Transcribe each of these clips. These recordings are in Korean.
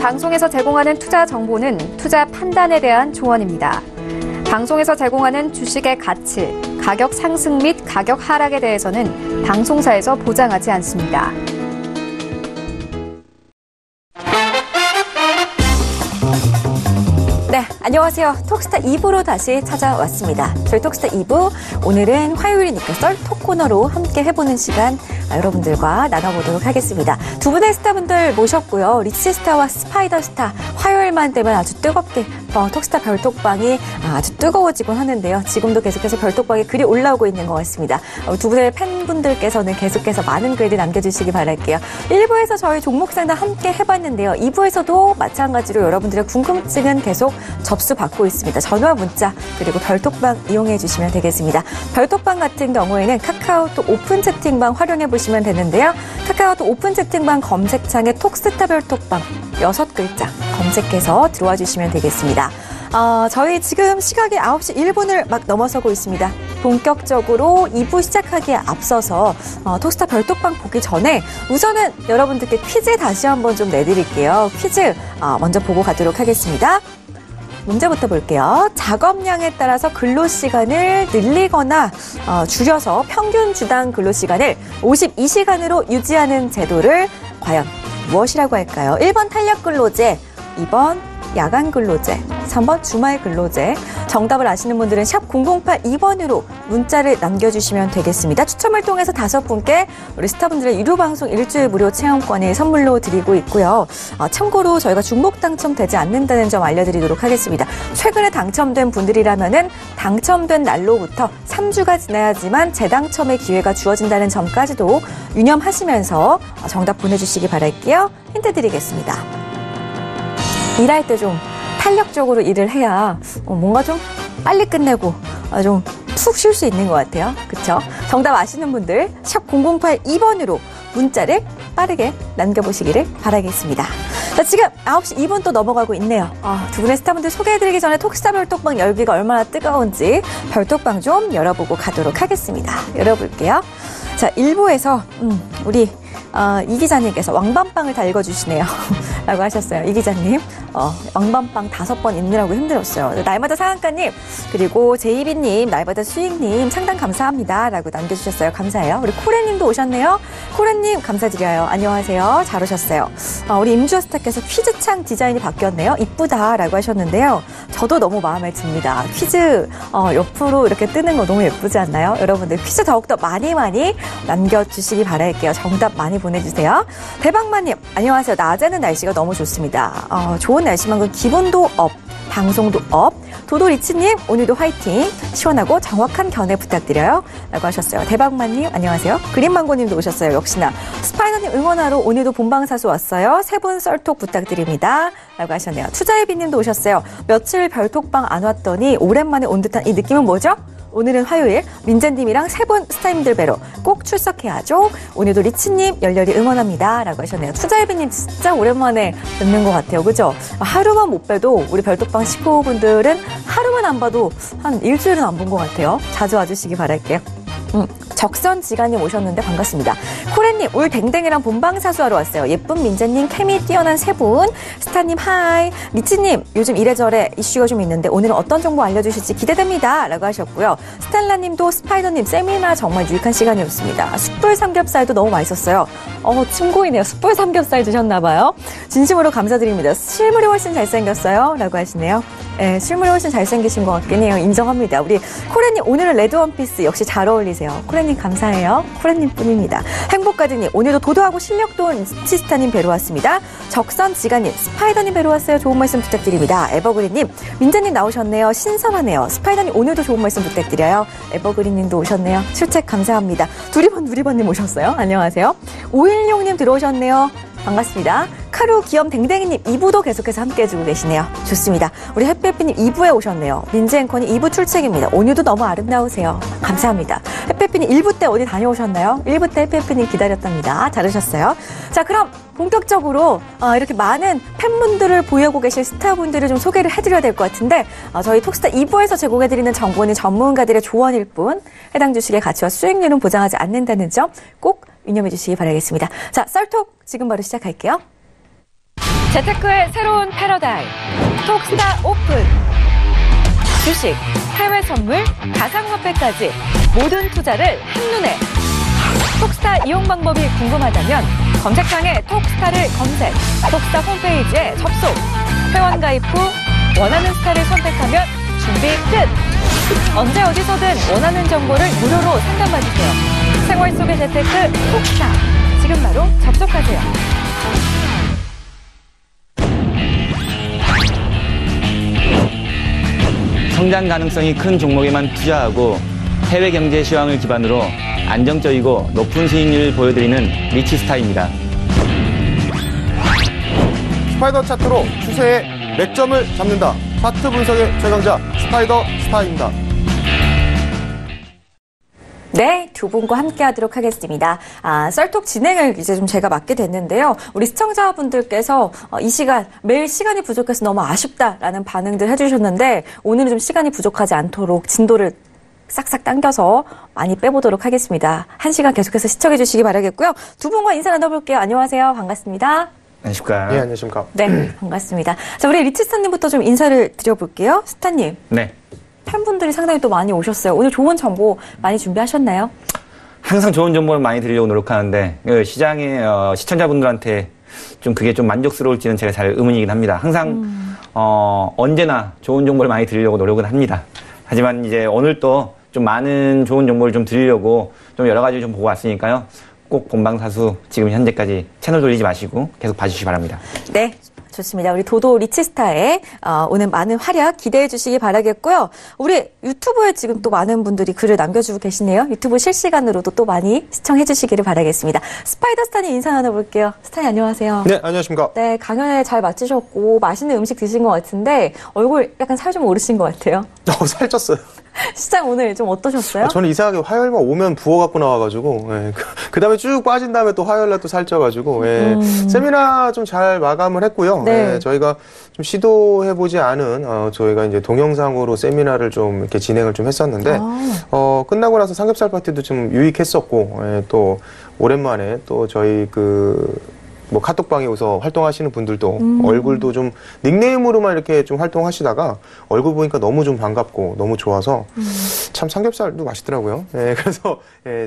방송에서 제공하는 투자 정보는 투자 판단에 대한 조언입니다. 방송에서 제공하는 주식의 가치, 가격 상승 및 가격 하락에 대해서는 방송사에서 보장하지 않습니다. 네, 안녕하세요. 톡스타 2부로 다시 찾아왔습니다. 저희 톡스타 2부, 오늘은 화요일이니까 썰톡 코너로 함께 해보는 시간 여러분들과 나눠보도록 하겠습니다. 두 분의 스타분들 모셨고요. 리치스타와 스파이더스타, 화요일만 되면 아주 뜨겁게 톡스타 별톡방이 아주 뜨거워지곤 하는데요. 지금도 계속해서 별톡방에 글이 올라오고 있는 것 같습니다. 두 분의 팬분들께서는 계속해서 많은 글들 남겨주시기 바랄게요. 1부에서 저희 종목 상담 함께 해봤는데요. 2부에서도 마찬가지로 여러분들의 궁금증은 계속 접수받고 있습니다. 전화, 문자, 그리고 별톡방 이용해 주시면 되겠습니다. 별톡방 같은 경우에는 카카오톡 오픈 채팅방 활용해 보시면 되는데요. 카카오톡 오픈 채팅방 검색창에 톡스타 별톡방 6글자 검색해서 들어와 주시면 되겠습니다. 저희 지금 시각이 9시 1분을 막 넘어서고 있습니다. 본격적으로 2부 시작하기에 앞서서 톡스타 별톡방 보기 전에 우선은 여러분들께 퀴즈 다시 한번 좀 내드릴게요. 퀴즈 먼저 보고 가도록 하겠습니다. 문제부터 볼게요. 작업량에 따라서 근로시간을 늘리거나 줄여서 평균 주당 근로시간을 52시간으로 유지하는 제도를 과연 무엇이라고 할까요? 1번 탄력근로제, 2번 야간근로제, 3번 주말근로제. 정답을 아시는 분들은 샵 0082번으로 문자를 남겨주시면 되겠습니다. 추첨을 통해서 5분께 우리 스타분들의 유료방송 일주일 무료 체험권을 선물로 드리고 있고요. 참고로 저희가 중복 당첨되지 않는다는 점 알려드리도록 하겠습니다. 최근에 당첨된 분들이라면은 당첨된 날로부터 3주가 지나야지만 재당첨의 기회가 주어진다는 점까지도 유념하시면서 정답 보내주시기 바랄게요. 힌트 드리겠습니다. 일할 때 좀 탄력적으로 일을 해야 뭔가 좀 빨리 끝내고 좀 푹 쉴 수 있는 것 같아요. 그렇죠? 정답 아시는 분들 샵 0082번으로 문자를 빠르게 남겨보시기를 바라겠습니다. 자, 지금 9시 2분 또 넘어가고 있네요. 두 분의 스타분들 소개해드리기 전에 톡스타 별톡방 열기가 얼마나 뜨거운지 별톡방 좀 열어보고 가도록 하겠습니다. 열어볼게요. 자, 1부에서 우리 이 기자님께서 왕밤빵을 다 읽어주시네요. 라고 하셨어요. 이 기자님. 왕밤빵 5번 읽느라고 힘들었어요. 날마다 상한가님, 그리고 제이비님, 날마다 수익님, 상당 감사합니다. 라고 남겨주셨어요. 감사해요. 우리 코레님도 오셨네요. 코레님, 감사드려요. 안녕하세요. 잘 오셨어요. 우리 임주호 스타께서 퀴즈창 디자인이 바뀌었네요. 이쁘다. 라고 하셨는데요. 저도 너무 마음에 듭니다. 퀴즈, 옆으로 이렇게 뜨는 거 너무 예쁘지 않나요? 여러분들 퀴즈 더욱더 많이 남겨주시기 바랄게요. 정답 많이 보내주세요. 대박마님, 안녕하세요. 낮에는 날씨가 너무 좋습니다. 좋은 날씨만큼 기분도 업, 방송도 업. 도도리치님, 오늘도 화이팅. 시원하고 정확한 견해 부탁드려요. 라고 하셨어요. 대박마님, 안녕하세요. 그린망고님도 오셨어요. 역시나. 스파이더님 응원하러 오늘도 본방사수 왔어요. 3분 썰톡 부탁드립니다. 라고 하셨네요. 투자예비님도 오셨어요. 며칠 별톡방 안 왔더니 오랜만에 온 듯한 이 느낌은 뭐죠? 오늘은 화요일 민재님이랑 3분 스타님들 뵈러 꼭 출석해야죠. 오늘도 리치님 열렬히 응원합니다. 라고 하셨네요. 투자예비님 진짜 오랜만에 뵙는 것 같아요. 그죠? 하루만 못 뵈도 우리 별톡방 식구분들은 하루만 안 봐도 한 일주일은 안 본 것 같아요. 자주 와주시기 바랄게요. 적선지간님 오셨는데 반갑습니다. 코레님, 올 댕댕이랑 본방사수하러 왔어요. 예쁜 민재님, 케미 뛰어난 3분. 스타님, 하이. 리치님, 요즘 이래저래 이슈가 좀 있는데 오늘은 어떤 정보 알려주실지 기대됩니다. 라고 하셨고요. 스텔라님도 스파이더님, 세미나 정말 유익한 시간이었습니다. 숯불 삼겹살도 너무 맛있었어요. 친구이네요. 숯불 삼겹살 드셨나봐요. 진심으로 감사드립니다. 실물이 훨씬 잘생겼어요. 라고 하시네요. 네, 실물이 훨씬 잘생기신 것 같긴 해요. 인정합니다. 우리 코레님, 오늘은 레드 원피스 역시 잘 어울리세요. 코레님 감사해요. 코레님 뿐입니다. 행복가드님, 오늘도 도도하고 실력도 치스타님 뵈러 왔습니다. 적선지간님, 스파이더님 뵈러 왔어요. 좋은 말씀 부탁드립니다. 에버그린님, 민재님 나오셨네요. 신선하네요. 스파이더님, 오늘도 좋은 말씀 부탁드려요. 에버그린님도 오셨네요. 출첵 감사합니다. 두리번님 오셨어요. 안녕하세요. 516님 들어오셨네요. 반갑습니다. 카루 기염 댕댕이님 2부도 계속해서 함께해주고 계시네요. 좋습니다. 우리 햇볕피님 2부에 오셨네요. 민지 앵커님 2부 출첵입니다. 오늘도 너무 아름다우세요. 감사합니다. 햇볕피님 1부 때 어디 다녀오셨나요? 1부 때 햇볕피님 기다렸답니다. 잘하셨어요. 자, 그럼 본격적으로 이렇게 많은 팬분들을 보유하고 계실 스타분들을 좀 소개를 해드려야 될 것 같은데 저희 톡스타 2부에서 제공해드리는 정보는 전문가들의 조언일 뿐 해당 주식의 가치와 수익률은 보장하지 않는다는 점 꼭 유념해 주시기 바라겠습니다. 자, 썰톡 지금 바로 시작할게요. 재테크의 새로운 패러다임, 톡스타 오픈. 주식, 해외 선물, 가상화폐까지 모든 투자를 한눈에. 톡스타 이용 방법이 궁금하다면 검색창에 톡스타를 검색, 톡스타 홈페이지에 접속. 회원 가입 후 원하는 스타를 선택하면 준비 끝! 언제 어디서든 원하는 정보를 무료로 상담받으세요. 생활 속의 재테크 톡스타. 지금 바로 접속하세요. 성장 가능성이 큰 종목에만 투자하고 해외 경제 시황을 기반으로 안정적이고 높은 수익률을 보여드리는 리치스타입니다. 스파이더 차트로 추세의 맥점을 잡는다. 차트 분석의 최강자 스파이더 스타입니다. 네, 두 분과 함께 하도록 하겠습니다. 썰톡 진행을 이제 좀 제가 맡게 됐는데요. 우리 시청자분들께서 이 시간, 매일 시간이 부족해서 너무 아쉽다라는 반응들 해주셨는데, 오늘은 좀 시간이 부족하지 않도록 진도를 싹싹 당겨서 많이 빼보도록 하겠습니다. 한 시간 계속해서 시청해 주시기 바라겠고요. 두 분과 인사 나눠볼게요. 안녕하세요. 반갑습니다. 안녕하십니까. 네, 안녕하십니까. 네, 반갑습니다. 자, 우리 리치스타님부터 좀 인사를 드려볼게요. 스타님. 네. 팬분들이 상당히 또 많이 오셨어요. 오늘 좋은 정보 많이 준비하셨나요? 항상 좋은 정보를 많이 드리려고 노력하는데 시장의 시청자분들한테 좀 그게 좀 만족스러울지는 제가 잘 의문이긴 합니다. 항상 언제나 좋은 정보를 많이 드리려고 노력은 합니다. 하지만 이제 오늘 또 좀 많은 좋은 정보를 좀 드리려고 좀 여러 가지 좀 보고 왔으니까요. 꼭 본방사수 지금 현재까지 채널 돌리지 마시고 계속 봐주시기 바랍니다. 네. 좋습니다. 우리 도도 리치스타의 오늘 많은 활약 기대해 주시기 바라겠고요. 우리 유튜브에 지금 또 많은 분들이 글을 남겨주고 계시네요. 유튜브 실시간으로도 또 많이 시청해 주시기를 바라겠습니다. 스파이더 스타님 인사 나눠볼게요. 스타님 안녕하세요. 네, 안녕하십니까. 네, 강연에 잘 마치셨고 맛있는 음식 드신 것 같은데 얼굴 약간 살 좀 오르신 것 같아요. 살쪘어요. 시장 오늘 좀 어떠셨어요? 저는 이상하게 화요일만 오면 부어갖고 나와가지고, 예. 그 다음에 쭉 빠진 다음에 또 화요일날 또 살쪄가지고, 예. 세미나 좀 잘 마감을 했고요. 네. 예. 저희가 좀 시도해보지 않은, 저희가 이제 동영상으로 세미나를 좀 이렇게 진행을 좀 했었는데, 끝나고 나서 삼겹살 파티도 좀 유익했었고, 예. 또 오랜만에 또 저희 카톡방에서 활동하시는 분들도 얼굴도 좀 닉네임으로만 이렇게 좀 활동하시다가 얼굴 보니까 너무 좀 반갑고 너무 좋아서 참 삼겹살도 맛있더라고요. 예, 그래서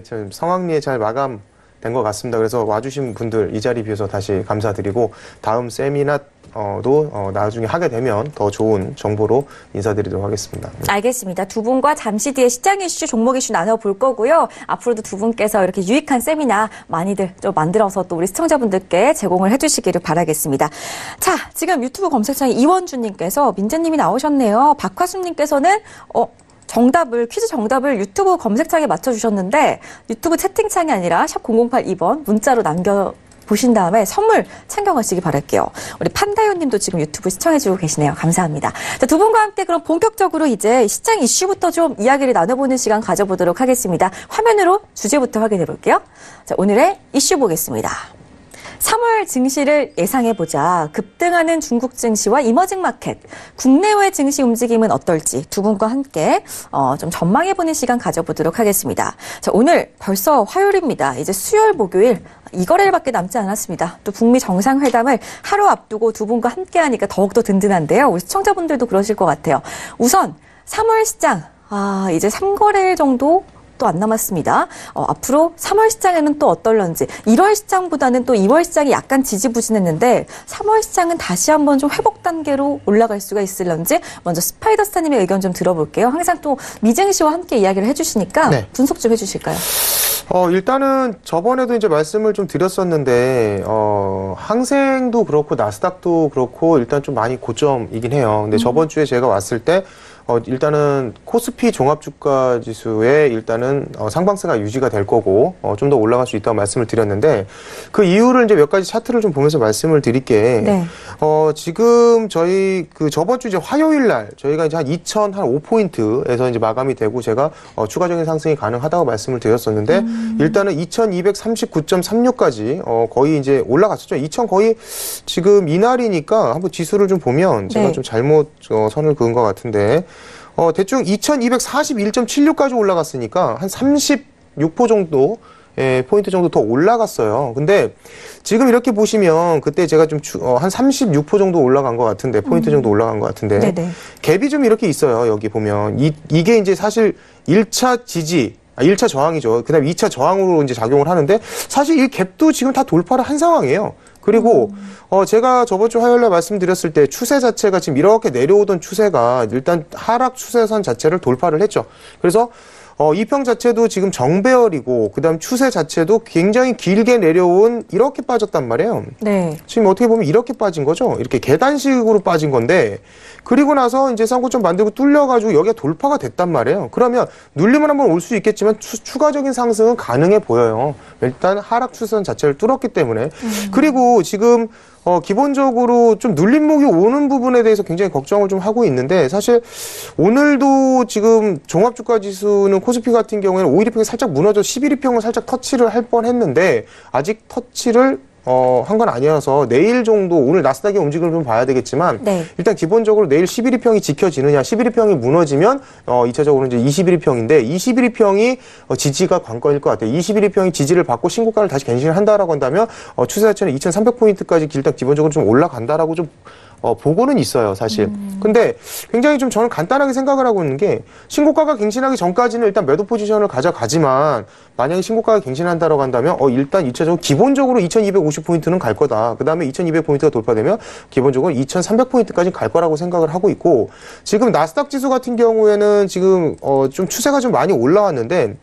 좀 성황리에 잘 마감된 것 같습니다. 그래서 와주신 분들 이 자리 비해서 다시 감사드리고 다음 세미나도 나중에 하게 되면 더 좋은 정보로 인사드리도록 하겠습니다. 알겠습니다. 두 분과 잠시 뒤에 시장 이슈, 종목 이슈 나눠볼 거고요. 앞으로도 두 분께서 이렇게 유익한 세미나 많이들 좀 만들어서 또 우리 시청자분들께 제공을 해주시기를 바라겠습니다. 자, 지금 유튜브 검색창에 이원주님께서 민재님이 나오셨네요. 박화순님께서는 퀴즈 정답을 유튜브 검색창에 맞춰주셨는데 유튜브 채팅창이 아니라 샵 0082번 문자로 보신 다음에 선물 챙겨가시기 바랄게요. 우리 판다요님도 지금 유튜브 시청해주고 계시네요. 감사합니다. 자, 두 분과 함께 그럼 본격적으로 이제 시장 이슈부터 좀 이야기를 나눠보는 시간 가져보도록 하겠습니다. 화면으로 주제부터 확인해 볼게요. 자, 오늘의 이슈 보겠습니다. 3월 증시를 예상해보자. 급등하는 중국 증시와 이머징 마켓, 국내외 증시 움직임은 어떨지 두 분과 함께 좀 전망해보는 시간 가져보도록 하겠습니다. 자, 오늘 벌써 화요일입니다. 이제 수요일, 목요일 2거래일밖에 남지 않았습니다. 또 북미 정상회담을 하루 앞두고 두 분과 함께하니까 더욱더 든든한데요. 우리 시청자분들도 그러실 것 같아요. 우선 3월 시장, 이제 3거래일 정도 또 안 남았습니다. 앞으로 3월 시장에는 또 어떨런지 1월 시장보다는 또 2월 시장이 약간 지지부진했는데 3월 시장은 다시 한번 좀 회복 단계로 올라갈 수가 있을런지 먼저 스파이더 스타님의 의견 좀 들어볼게요. 항상 또 미쟁 씨와 함께 이야기를 해주시니까 네. 분석 좀 해주실까요? 일단은 저번에도 이제 말씀을 좀 드렸었는데, 항생도 그렇고 나스닥도 그렇고 일단 좀 많이 고점이긴 해요. 근데 저번 주에 제가 왔을 때, 일단은 코스피 종합주가 지수에 일단은 상방세가 유지가 될 거고 좀 더 올라갈 수 있다고 말씀을 드렸는데 그 이유를 이제 몇 가지 차트를 좀 보면서 말씀을 드릴게. 네. 지금 저희 저번 주 이제 화요일 날 저희가 이제 한 2005포인트에서 이제 마감이 되고 제가 추가적인 상승이 가능하다고 말씀을 드렸었는데 일단은 2239.36까지 거의 이제 올라갔었죠. 2000 거의 지금 이날이니까 한번 지수를 좀 보면 제가 네. 좀 잘못 선을 그은 것 같은데 대충 2241.76까지 올라갔으니까 한 36% 정도 포인트 정도 더 올라갔어요. 근데 지금 이렇게 보시면 그때 제가 좀 한 36% 정도 올라간 것 같은데 포인트 정도 올라간 것 같은데 네네. 갭이 좀 이렇게 있어요. 여기 보면 이게 이제 사실 1차 지지 1차 저항이죠. 그 다음에 2차 저항으로 이제 작용을 하는데 사실 이 갭도 지금 다 돌파를 한 상황이에요. 그리고 제가 저번 주 화요일에 말씀드렸을 때 추세 자체가 지금 이렇게 내려오던 추세가 일단 하락 추세선 자체를 돌파를 했죠. 그래서 이평 자체도 지금 정배열이고 그다음 추세 자체도 굉장히 길게 내려온 이렇게 빠졌단 말이에요. 네. 지금 어떻게 보면 이렇게 빠진 거죠. 이렇게 계단식으로 빠진 건데 그리고 나서 이제 쌍고점 만들고 뚫려가지고 여기가 돌파가 됐단 말이에요. 그러면 눌림은 한번 올 수 있겠지만 추가적인 상승은 가능해 보여요. 일단 하락 추세선 자체를 뚫었기 때문에 그리고 지금 기본적으로 좀 눌림목이 오는 부분에 대해서 굉장히 걱정을 좀 하고 있는데 사실 오늘도 지금 종합주가 지수는 코스피 같은 경우에는 5일이평이 살짝 무너져 11일평을 살짝 터치를 할 뻔했는데 아직 터치를 한 건 아니어서 내일 정도 오늘 나스닥의 움직임을 좀 봐야 되겠지만 네. 일단 기본적으로 내일 11일평이 지켜지느냐 11일평이 무너지면 2차적으로 이제 21일평인데 21일평이 지지가 관건일 것 같아요. 21일평이 지지를 받고 신고가를 다시 갱신을 한다라고 한다면 추세 자체는 2300포인트까지 일단 기본적으로 좀 올라간다라고 좀 보고는 있어요, 사실. 근데 굉장히 좀 저는 간단하게 생각을 하고 있는 게 신고가가 갱신하기 전까지는 일단 매도 포지션을 가져가지만 만약에 신고가가 갱신한다라고 한다면 일단 2차적으로 기본적으로 2250포인트는 갈 거다. 그 다음에 2200포인트가 돌파되면 기본적으로 2300포인트까지 갈 거라고 생각을 하고 있고 지금 나스닥 지수 같은 경우에는 지금 좀 추세가 좀 많이 올라왔는데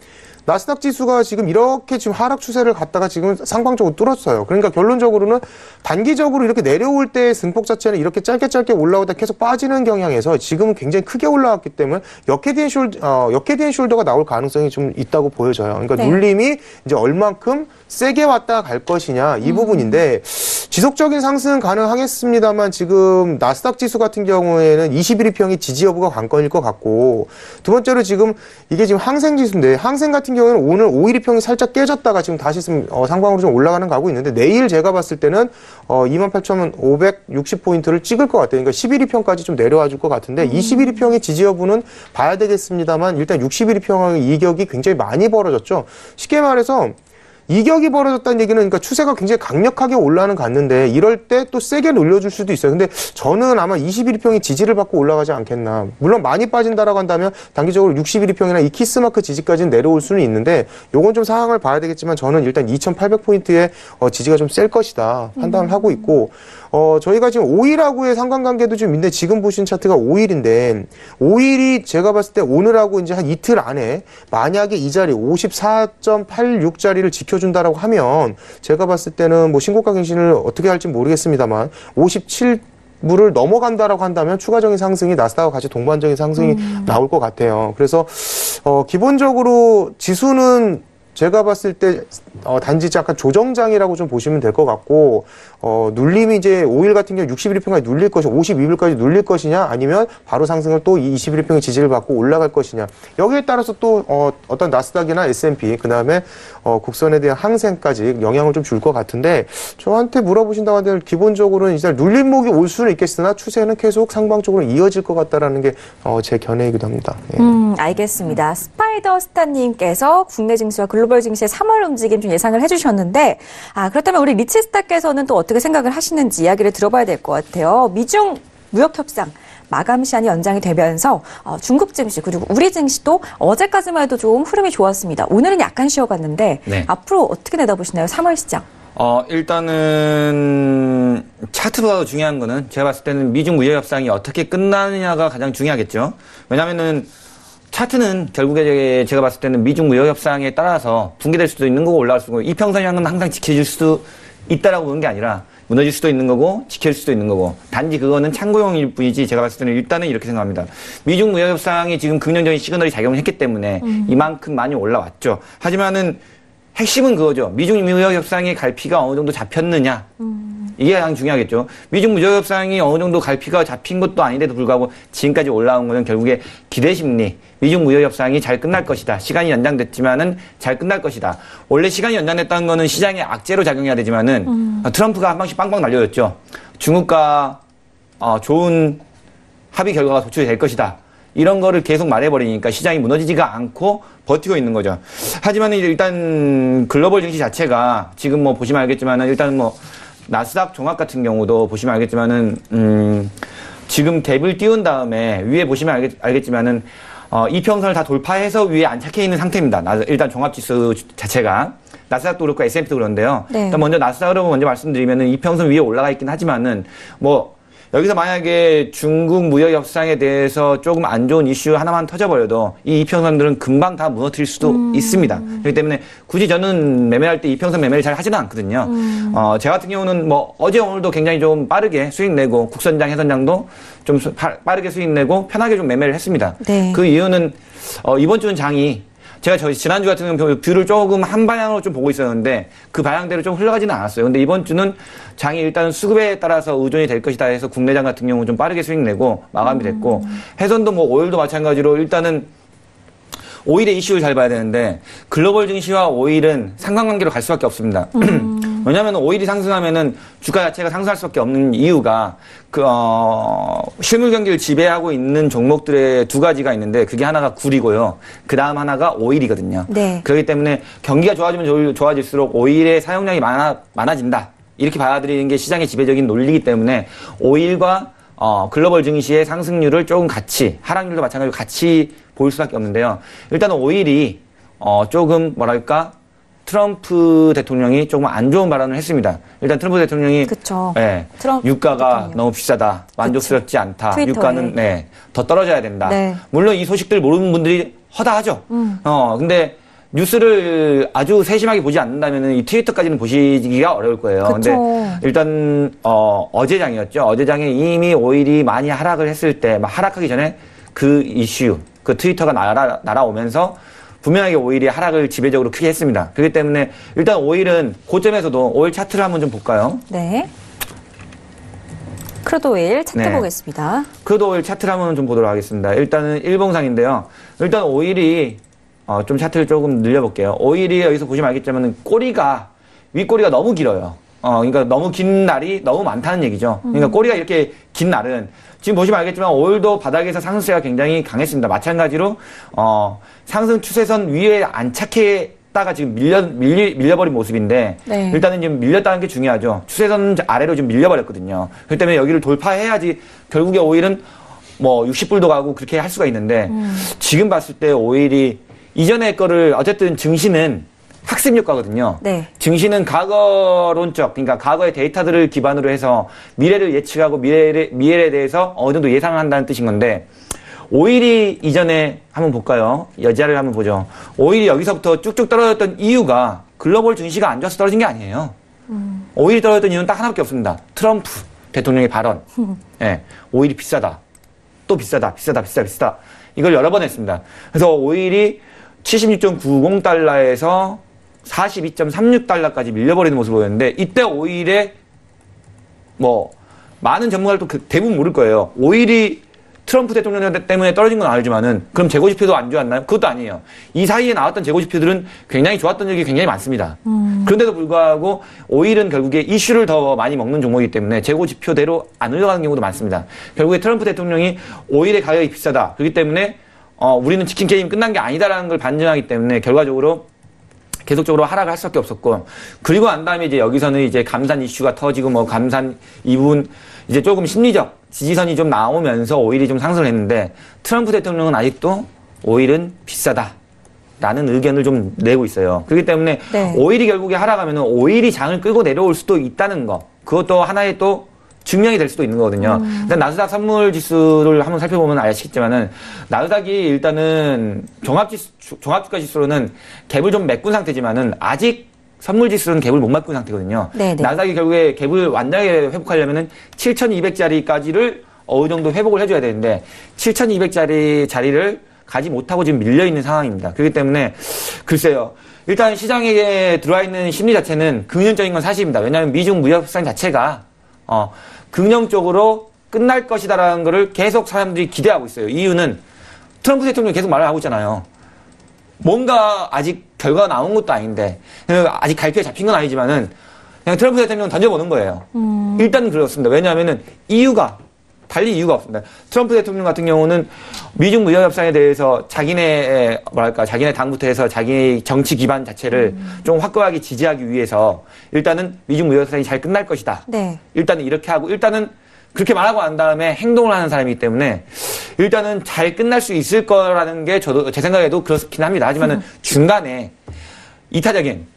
나스닥 지수가 지금 이렇게 지금 하락 추세를 갔다가 지금 상방적으로 뚫었어요. 그러니까 결론적으로는 단기적으로 이렇게 내려올 때 승폭 자체는 이렇게 짧게 올라오다 계속 빠지는 경향에서 지금은 굉장히 크게 올라왔기 때문에 역헤드 앤 숄더가 나올 가능성이 좀 있다고 보여져요. 그러니까 네. 눌림이 이제 얼만큼 세게 왔다 갈 것이냐 이 부분인데 지속적인 상승은 가능하겠습니다만 지금 나스닥 지수 같은 경우에는 21일평이 지지 여부가 관건일 것 같고 두 번째로 지금 이게 지금 항생 지수인데 항생 같은 경우에는 오늘 5일이평이 살짝 깨졌다가 지금 다시 상방으로 좀 올라가는 가고 있는데 내일 제가 봤을 때는 28,560포인트를 찍을 것 같아요. 그러니까 11일평까지 좀 내려와 줄 것 같은데 21일평의 지지 여부는 봐야 되겠습니다만 일단 61일평의 이격이 굉장히 많이 벌어졌죠. 쉽게 말해서 이격이 벌어졌다는 얘기는 그러니까 추세가 굉장히 강력하게 올라가는 갔는데 이럴 때 또 세게 올려줄 수도 있어요. 근데 저는 아마 21일평이 지지를 받고 올라가지 않겠나. 물론 많이 빠진다라고 한다면 단기적으로 61일평이나 이 키스마크 지지까지는 내려올 수는 있는데 요건 좀 상황을 봐야 되겠지만 저는 일단 2800포인트의 지지가 좀 셀 것이다 판단을 하고 있고 저희가 지금 5일하고의 상관관계도 좀 있는데 지금 보신 차트가 5일인데 5일이 제가 봤을 때 오늘하고 이제 한 이틀 안에 만약에 이 자리 54.86자리를 지켜준다라고 하면 제가 봤을 때는 뭐 신고가 갱신을 어떻게 할지 모르겠습니다만 57불을 넘어간다라고 한다면 추가적인 상승이 나스닥과 같이 동반적인 상승이 나올 것 같아요. 그래서 기본적으로 지수는 제가 봤을 때 단지 약간 조정장이라고 좀 보시면 될 것 같고 눌림이 이제 5일 같은 경우 61일평까지 눌릴 것이냐 52일까지 눌릴 것이냐 아니면 바로 상승을 또 21일평의 지지를 받고 올라갈 것이냐 여기에 따라서 또 어떤 나스닥이나 S&P 그다음에 국선에 대한 항생까지 영향을 좀 줄 것 같은데 저한테 물어보신다고 하면 기본적으로는 이제 눌림목이 올 수는 있겠으나 추세는 계속 상방적으로 이어질 것 같다라는 게 제 견해이기도 합니다. 예. 알겠습니다. 스파이더 스타님께서 국내 증시와 글로벌 증시의 3월 움직임 좀 예상을 해주셨는데, 그렇다면 우리 리치스타께서는 또 어떻게 생각을 하시는지 이야기를 들어봐야 될 것 같아요. 미중 무역협상 마감 시한이 연장이 되면서 중국 증시 그리고 우리 증시도 어제까지만 해도 좀 흐름이 좋았습니다. 오늘은 약간 쉬어갔는데 네. 앞으로 어떻게 내다보시나요? 3월 시장. 일단은 차트보다 중요한 거는 제가 봤을 때는 미중 무역 협상이 어떻게 끝나느냐가 가장 중요하겠죠. 왜냐면은 차트는 결국에 제가 봤을 때는 미중 무역 협상에 따라서 붕괴될 수도 있는 거고 올라갈 수도 있고 이평선이라는 건 항상 지켜질 수도 있다라고 보는 게 아니라 무너질 수도 있는 거고 지킬 수도 있는 거고 단지 그거는 참고용일 뿐이지 제가 봤을 때는 일단은 이렇게 생각합니다. 미중 무역 협상이 지금 긍정적인 시그널이 작용을 했기 때문에 이만큼 많이 올라왔죠. 하지만은 핵심은 그거죠. 미중 무역 협상의 갈피가 어느 정도 잡혔느냐. 이게 가장 중요하겠죠. 미중 무역 협상이 어느 정도 갈피가 잡힌 것도 아닌데도 불구하고 지금까지 올라온 거는 결국에 기대 심리. 미중 무역 협상이 잘 끝날 것이다. 시간이 연장됐지만은 잘 끝날 것이다. 원래 시간이 연장됐다는 거는 시장에 악재로 작용해야 되지만은 트럼프가 한 방씩 빵빵 날려줬죠. 중국과 좋은 합의 결과가 도출이 될 것이다. 이런 거를 계속 말해버리니까 시장이 무너지지가 않고 버티고 있는 거죠. 하지만 일단 글로벌 증시 자체가 지금 뭐 보시면 알겠지만은 일단 뭐 나스닥 종합 같은 경우도 보시면 알겠지만은 지금 갭을 띄운 다음에 위에 보시면 알겠지만은 이평선을 다 돌파해서 위에 안착해 있는 상태입니다. 일단 종합지수 자체가. 나스닥도 그렇고 S&P도 그런데요. 네. 일단 먼저 나스닥으로 먼저 말씀드리면은 이평선 위에 올라가 있긴 하지만은 뭐 여기서 만약에 중국 무역 협상에 대해서 조금 안 좋은 이슈 하나만 터져버려도 이 이평선들은 금방 다 무너뜨릴 수도 있습니다. 그렇기 때문에 굳이 저는 매매할 때 이평선 매매를 잘 하지는 않거든요. 제 같은 경우는 뭐 어제 오늘도 굉장히 좀 빠르게 수익 내고 국선장, 해선장도 좀 빠르게 수익 내고 편하게 좀 매매를 했습니다. 네. 그 이유는 이번 주는 장이 제가 지난주 같은 경우 뷰를 조금 한 방향으로 좀 보고 있었는데 그 방향대로 좀 흘러가지는 않았어요. 근데 이번 주는 장이 일단 수급에 따라서 의존이 될 것이다 해서 국내장 같은 경우 좀 빠르게 수익 내고 마감이 됐고 해선도 뭐 오일도 마찬가지로 일단은 오일의 이슈를 잘 봐야 되는데 글로벌 증시와 오일은 상관관계로 갈 수밖에 없습니다. 왜냐하면 오일이 상승하면은 주가 자체가 상승할 수밖에 없는 이유가 실물 경기를 지배하고 있는 종목들의 두 가지가 있는데 그게 하나가 굴이고요. 그 다음 하나가 오일이거든요. 네. 그렇기 때문에 경기가 좋아지면 좋아질수록 오일의 사용량이 많아진다. 이렇게 받아들이는 게 시장의 지배적인 논리이기 때문에 오일과 글로벌 증시의 상승률을 조금 같이 하락률도 마찬가지로 같이 볼 수밖에 없는데요. 일단은 오일이 조금 뭐랄까 트럼프 대통령이 조금 안 좋은 발언을 했습니다. 일단 트럼프 대통령이 그쵸. 네, 트럼프 유가가 대통령. 너무 비싸다, 만족스럽지 않다, 트위터에. 유가는 더 떨어져야 된다. 네. 물론 이 소식들 모르는 분들이 허다하죠. 근데 뉴스를 아주 세심하게 보지 않는다면 이 트위터까지는 보시기가 어려울 거예요. 그쵸. 근데 일단 어제장이었죠. 어제장에 이미 오일이 많이 하락을 했을 때, 막 하락하기 전에 그 이슈, 그 트위터가 날아오면서 분명하게 오일이 하락을 지배적으로 크게 했습니다. 그렇기 때문에 일단 오일은 고점에서도 오일 차트를 한번 좀 볼까요? 네. 크루드 오일 차트 네. 보겠습니다. 크루드 오일 차트를 한번 좀 보도록 하겠습니다. 일단은 일봉상인데요. 일단 오일이 좀 차트를 조금 늘려볼게요. 오일이 여기서 보시면 알겠지만 윗꼬리가 너무 길어요. 그러니까 너무 긴 날이 너무 많다는 얘기죠. 그러니까 꼬리가 이렇게 긴 날은 지금 보시면 알겠지만 오일도 바닥에서 상승세가 굉장히 강했습니다. 마찬가지로 상승 추세선 위에 안착했다가 지금 밀려버린 모습인데 네. 일단은 지금 밀렸다는 게 중요하죠. 추세선 아래로 좀 밀려버렸거든요. 그렇기 때문에 여기를 돌파해야지 결국에 오일은 뭐 60불도 가고 그렇게 할 수가 있는데 지금 봤을 때 오일이 이전의 거를 어쨌든 증시는 학습 효과거든요. 네. 증시는 과거론적, 그러니까 과거의 데이터들을 기반으로 해서 미래를 예측하고 미래에 대해서 어느 정도 예상을 한다는 뜻인 건데 오일이 이전에 한번 볼까요? 여지아를 한번 보죠. 오일이 여기서부터 쭉쭉 떨어졌던 이유가 글로벌 증시가 안 좋아서 떨어진 게 아니에요. 오일이 떨어졌던 이유는 딱 하나밖에 없습니다. 트럼프 대통령의 발언. 네, 오일이 비싸다. 또 비싸다. 이걸 여러 번 했습니다. 그래서 오일이 76.90달러에서 42.36달러까지 밀려버리는 모습을 보였는데 이때 오일에 뭐 많은 전문가들도 대부분 모를 거예요. 오일이 트럼프 대통령 때문에 떨어진 건 알지만은 그럼 재고지표도 안 좋았나요? 그것도 아니에요. 이 사이에 나왔던 재고지표들은 굉장히 좋았던 적이 굉장히 많습니다. 그런데도 불구하고 오일은 결국에 이슈를 더 많이 먹는 종목이기 때문에 재고지표대로 안 올라가는 경우도 많습니다. 결국에 트럼프 대통령이 오일의 가격이 비싸다. 그렇기 때문에 우리는 치킨 게임 끝난 게 아니다라는 걸 반증하기 때문에 결과적으로 계속적으로 하락을 할 수밖에 없었고 그리고 난 다음에 이제 여기서는 이제 감산 이슈가 터지고 뭐 감산 이 부분 이제 조금 심리적 지지선이 좀 나오면서 오일이 좀 상승을 했는데 트럼프 대통령은 아직도 오일은 비싸다라는 의견을 좀 내고 있어요. 그렇기 때문에 네. 오일이 결국에 하락하면 오일이 장을 끌고 내려올 수도 있다는 거 그것도 하나의 또 증명이 될 수도 있는 거거든요. 일단 나스닥 선물 지수를 한번 살펴보면 아시겠지만은 나스닥이 일단은 종합주가 지수로는 갭을 좀 메꾼 상태지만은 아직 선물 지수는 갭을 못 메꾼 상태거든요. 네네. 나스닥이 결국에 갭을 완전하게 회복하려면은 7,200자리까지를 어느 정도 회복을 해줘야 되는데 7,200자리 자리를 가지 못하고 지금 밀려 있는 상황입니다. 그렇기 때문에 글쎄요. 일단 시장에 들어와 있는 심리 자체는 긍정적인 건 사실입니다. 왜냐하면 미중 무역 협상 자체가 긍정적으로 끝날 것이다라는 거를 계속 사람들이 기대하고 있어요. 이유는 트럼프 대통령이 계속 말을 하고 있잖아요. 뭔가 아직 결과가 나온 것도 아닌데 아직 갈피에 잡힌 건 아니지만은 그냥 트럼프 대통령은 던져보는 거예요. 일단은 그렇습니다. 왜냐하면은 이유가 달리 이유가 없습니다. 트럼프 대통령 같은 경우는 미중 무역 협상에 대해서 자기네 당부터 해서 자기 정치 기반 자체를 좀 확고하게 지지하기 위해서 일단은 미중 무역 협상이 잘 끝날 것이다. 네. 일단은 이렇게 하고 일단은 그렇게 말하고 난 다음에 행동을 하는 사람이기 때문에 일단은 잘 끝날 수 있을 거라는 게 저도 제 생각에도 그렇긴 합니다. 하지만은 중간에 이타적인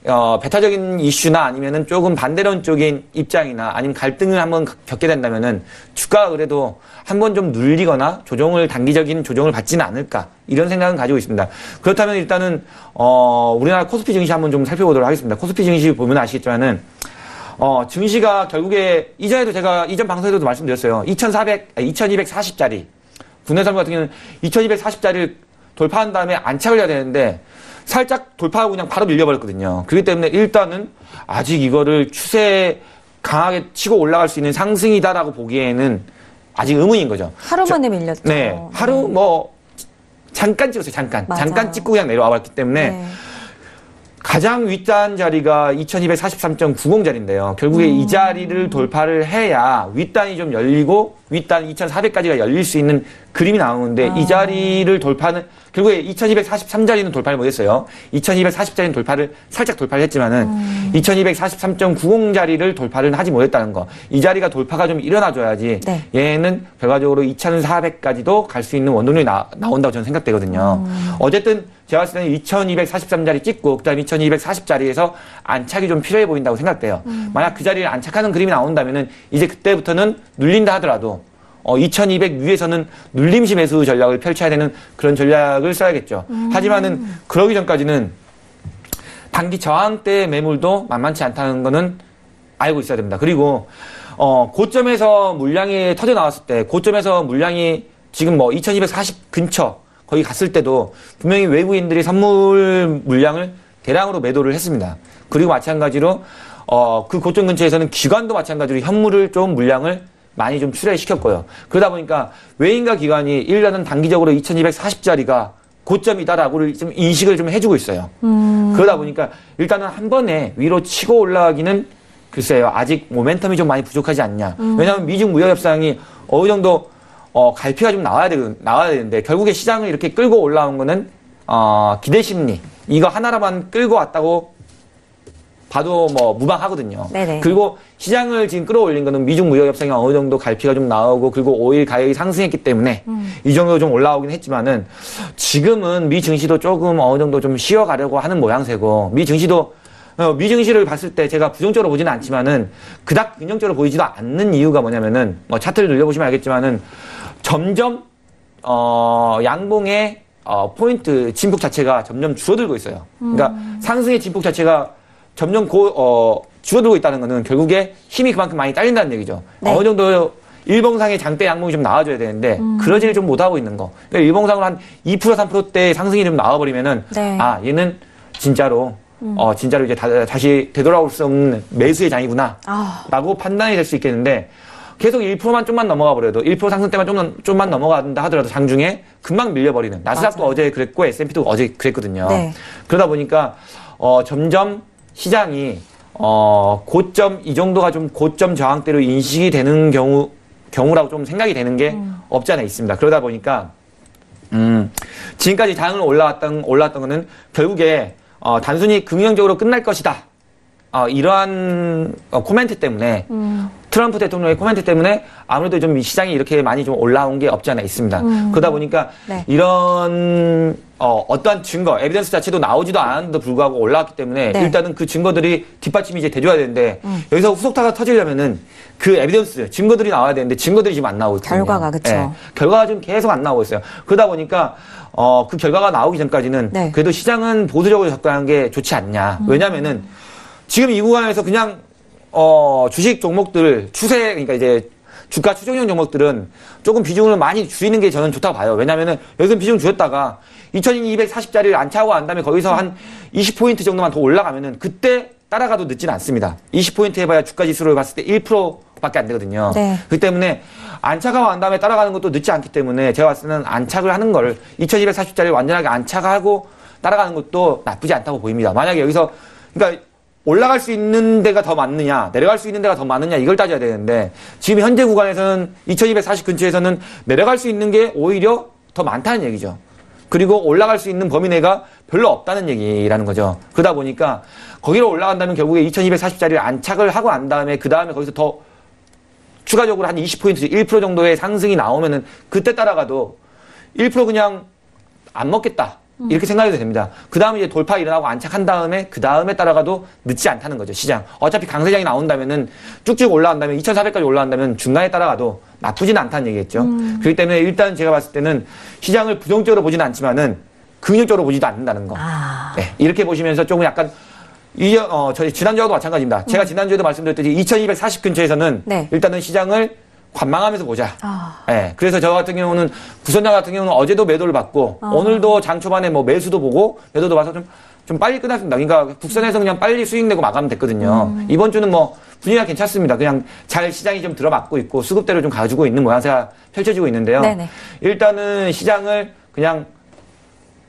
배타적인 이슈나 아니면은 조금 반대론 쪽인 입장이나 아니면 갈등을 한번 겪게 된다면은 주가가 그래도 한번 좀 눌리거나 단기적인 조정을 받지는 않을까 이런 생각은 가지고 있습니다. 그렇다면 일단은 우리나라 코스피 증시 한번 좀 살펴보도록 하겠습니다. 코스피 증시 보면 아시겠지만은 증시가 결국에 이전에도 제가 이전 방송에서도 말씀드렸어요. 2240짜리 국내산 같은 경우는 2240짜리를 돌파한 다음에 안착을 해야 되는데 살짝 돌파하고 그냥 바로 밀려버렸거든요. 그렇기 때문에 일단은 아직 이거를 추세 강하게 치고 올라갈 수 있는 상승이다라고 보기에는 아직 의문인 거죠. 하루 만에 밀렸죠. 네. 하루 잠깐 찍었어요. 잠깐. 맞아요. 잠깐 찍고 그냥 내려와 봤기 때문에 네. 가장 윗단 자리가 2243.90자리인데요. 결국에 이 자리를 돌파를 해야 윗단이 좀 열리고 윗단 2400까지가 열릴 수 있는 그림이 나오는데 이 자리를 돌파는 결국에 2243자리는 돌파를 못했어요. 2240자리는 살짝 돌파를 했지만은 2243.90자리를 돌파를 하지 못했다는 거. 이 자리가 돌파가 좀 일어나줘야지 네. 얘는 결과적으로 2400까지도 갈 수 있는 원동력이 나온다고 저는 생각되거든요. 어쨌든 제가 봤을 때는 2243자리 찍고 그다음에 2240자리에서 안착이 좀 필요해 보인다고 생각돼요. 만약 그 자리를 안착하는 그림이 나온다면은 이제 그때부터는 눌린다 하더라도 2200 위에서는 눌림시 매수 전략을 펼쳐야 되는 그런 전략을 써야겠죠. 하지만은 그러기 전까지는 단기 저항 때 매물도 만만치 않다는 거는 알고 있어야 됩니다. 그리고 고점에서 물량이 터져 나왔을 때 고점에서 물량이 지금 2240 근처 거기 갔을 때도 분명히 외국인들이 선물 물량을 대량으로 매도를 했습니다. 그리고 마찬가지로 그 고점 근처에서는 기관도 마찬가지로 현물을 좀 물량을 많이 좀 출하시켰고요. 그러다 보니까 외인과 기관이 일단은 단기적으로 2240짜리가 고점이다라고 좀 인식을 좀 해주고 있어요. 그러다 보니까 일단은 한 번에 위로 치고 올라가기는 글쎄요. 아직 모멘텀이 좀 많이 부족하지 않냐. 왜냐하면 미중 무역 협상이 어느 정도 갈피가 좀 나와야 되는데 결국에 시장을 이렇게 끌고 올라온 거는 기대 심리 이거 하나로만 끌고 왔다고 봐도 무방하거든요. 네네. 그리고 시장을 지금 끌어올린 거는 미중 무역 협상이 어느 정도 갈피가 좀 나오고 그리고 오일 가격이 상승했기 때문에 이 정도 좀 올라오긴 했지만은 지금은 미 증시도 조금 어느 정도 좀 쉬어가려고 하는 모양새고 미 증시를 봤을 때 제가 부정적으로 보지는 않지만은 그닥 긍정적으로 보이지도 않는 이유가 뭐냐면은 차트를 늘려보시면 알겠지만은 점점 양봉의 포인트 진폭 자체가 점점 줄어들고 있어요. 그러니까 상승의 진폭 자체가 점점 줄어들고 있다는 것은 결국에 힘이 그만큼 많이 딸린다는 얘기죠. 네. 어느 정도 일봉상의 장대 양봉이 좀 나와줘야 되는데 그러지를 좀 못하고 있는 거. 그러니까 일봉상으로 한 2% 3%대 상승이 좀 나와버리면은 네. 얘는 진짜로 이제 다시 되돌아올 수 없는 매수의 장이구나 라고 판단이 될 수 있겠는데 계속 1%만 좀만 넘어가 버려도 1% 상승 때만 좀만 넘어간다 하더라도 장중에 금방 밀려버리는 나스닥도 맞아요. 어제 그랬고 S&P도 어제 그랬거든요. 네. 그러다 보니까 점점 시장이 고점 이 정도가 좀 고점 저항대로 인식이 되는 경우라고 좀 생각이 되는 게 없지 않아 있습니다. 그러다 보니까 지금까지 장을 올라왔던 거는 결국에 단순히 긍정적으로 끝날 것이다. 이러한 코멘트 때문에 트럼프 대통령의 코멘트 때문에 아무래도 좀 시장이 이렇게 많이 좀 올라온 게 없지 않아 있습니다. 그러다 보니까 네. 이런 어떠한 증거, 에비던스 자체도 나오지도 않았는데도 불구하고 올라왔기 때문에 네. 일단은 그 증거들이 뒷받침이 이제 돼줘야 되는데 여기서 후속타가 터지려면은 그 에비던스, 증거들이 나와야 되는데 증거들이 지금 안 나오고 있거든요. 결과가, 그쵸. 네. 결과가 지금 계속 안 나오고 있어요. 그러다 보니까 그 결과가 나오기 전까지는 네. 그래도 시장은 보수적으로 접근하는 게 좋지 않냐. 왜냐면은 지금 이 구간에서 그냥 주식 종목들 그러니까 이제 주가 추종형 종목들은 조금 비중을 많이 줄이는 게 저는 좋다고 봐요. 왜냐면은 여기서 비중 줄였다가 2240짜리를 안차고 난 다음에 거기서 한 20포인트 정도만 더 올라가면은 그때 따라가도 늦지는 않습니다. 20포인트 해봐야 주가 지수를 봤을 때 1%밖에 안 되거든요. 네. 그렇기 때문에 안착하고 난 다음에 따라가는 것도 늦지 않기 때문에 제가 봤을 때는 안착을 하는 걸 2240짜리를 완전하게 안착하고 따라가는 것도 나쁘지 않다고 보입니다. 만약에 여기서 그러니까 올라갈 수 있는 데가 더 많느냐, 내려갈 수 있는 데가 더 많느냐, 이걸 따져야 되는데, 지금 현재 구간에서는 2240 근처에서는 내려갈 수 있는 게 오히려 더 많다는 얘기죠. 그리고 올라갈 수 있는 범위 내가 별로 없다는 얘기라는 거죠. 그러다 보니까 거기로 올라간다면 결국에 2240짜리를 안착을 하고 난 다음에 그 다음에 거기서 더 추가적으로 한 20포인트, 1% 정도의 상승이 나오면은 그때 따라가도 1% 그냥 안 먹겠다. 이렇게 생각해도 됩니다. 그 다음에 이제 돌파 일어나고 안착한 다음에 그 다음에 따라가도 늦지 않다는 거죠, 시장. 어차피 강세장이 나온다면은 쭉쭉 올라간다면 2,400까지 올라간다면 중간에 따라가도 나쁘지는 않다는 얘기겠죠. 그렇기 때문에 일단 제가 봤을 때는 시장을 부정적으로 보지는 않지만은 긍정적으로 보지도 않는다는 거. 네, 이렇게 보시면서 조금 약간 저희 지난주와도 마찬가지입니다. 제가 지난주에도 말씀드렸듯이 2240 근처에서는 네. 일단은 시장을 관망하면서 보자. 네, 그래서 저 같은 경우는 구선장 같은 경우는 어제도 매도를 받고 오늘도 장 초반에 뭐 매수도 보고 매도도 봐서 좀 빨리 끝났습니다. 그러니까 국선에서 그냥 빨리 수익 내고 마감은 됐거든요. 이번 주는 뭐 분위기가 괜찮습니다. 그냥 잘 시장이 좀 들어맞고 있고 수급대로 좀 가지고 있는 모양새가 펼쳐지고 있는데요. 네네. 일단은 시장을 그냥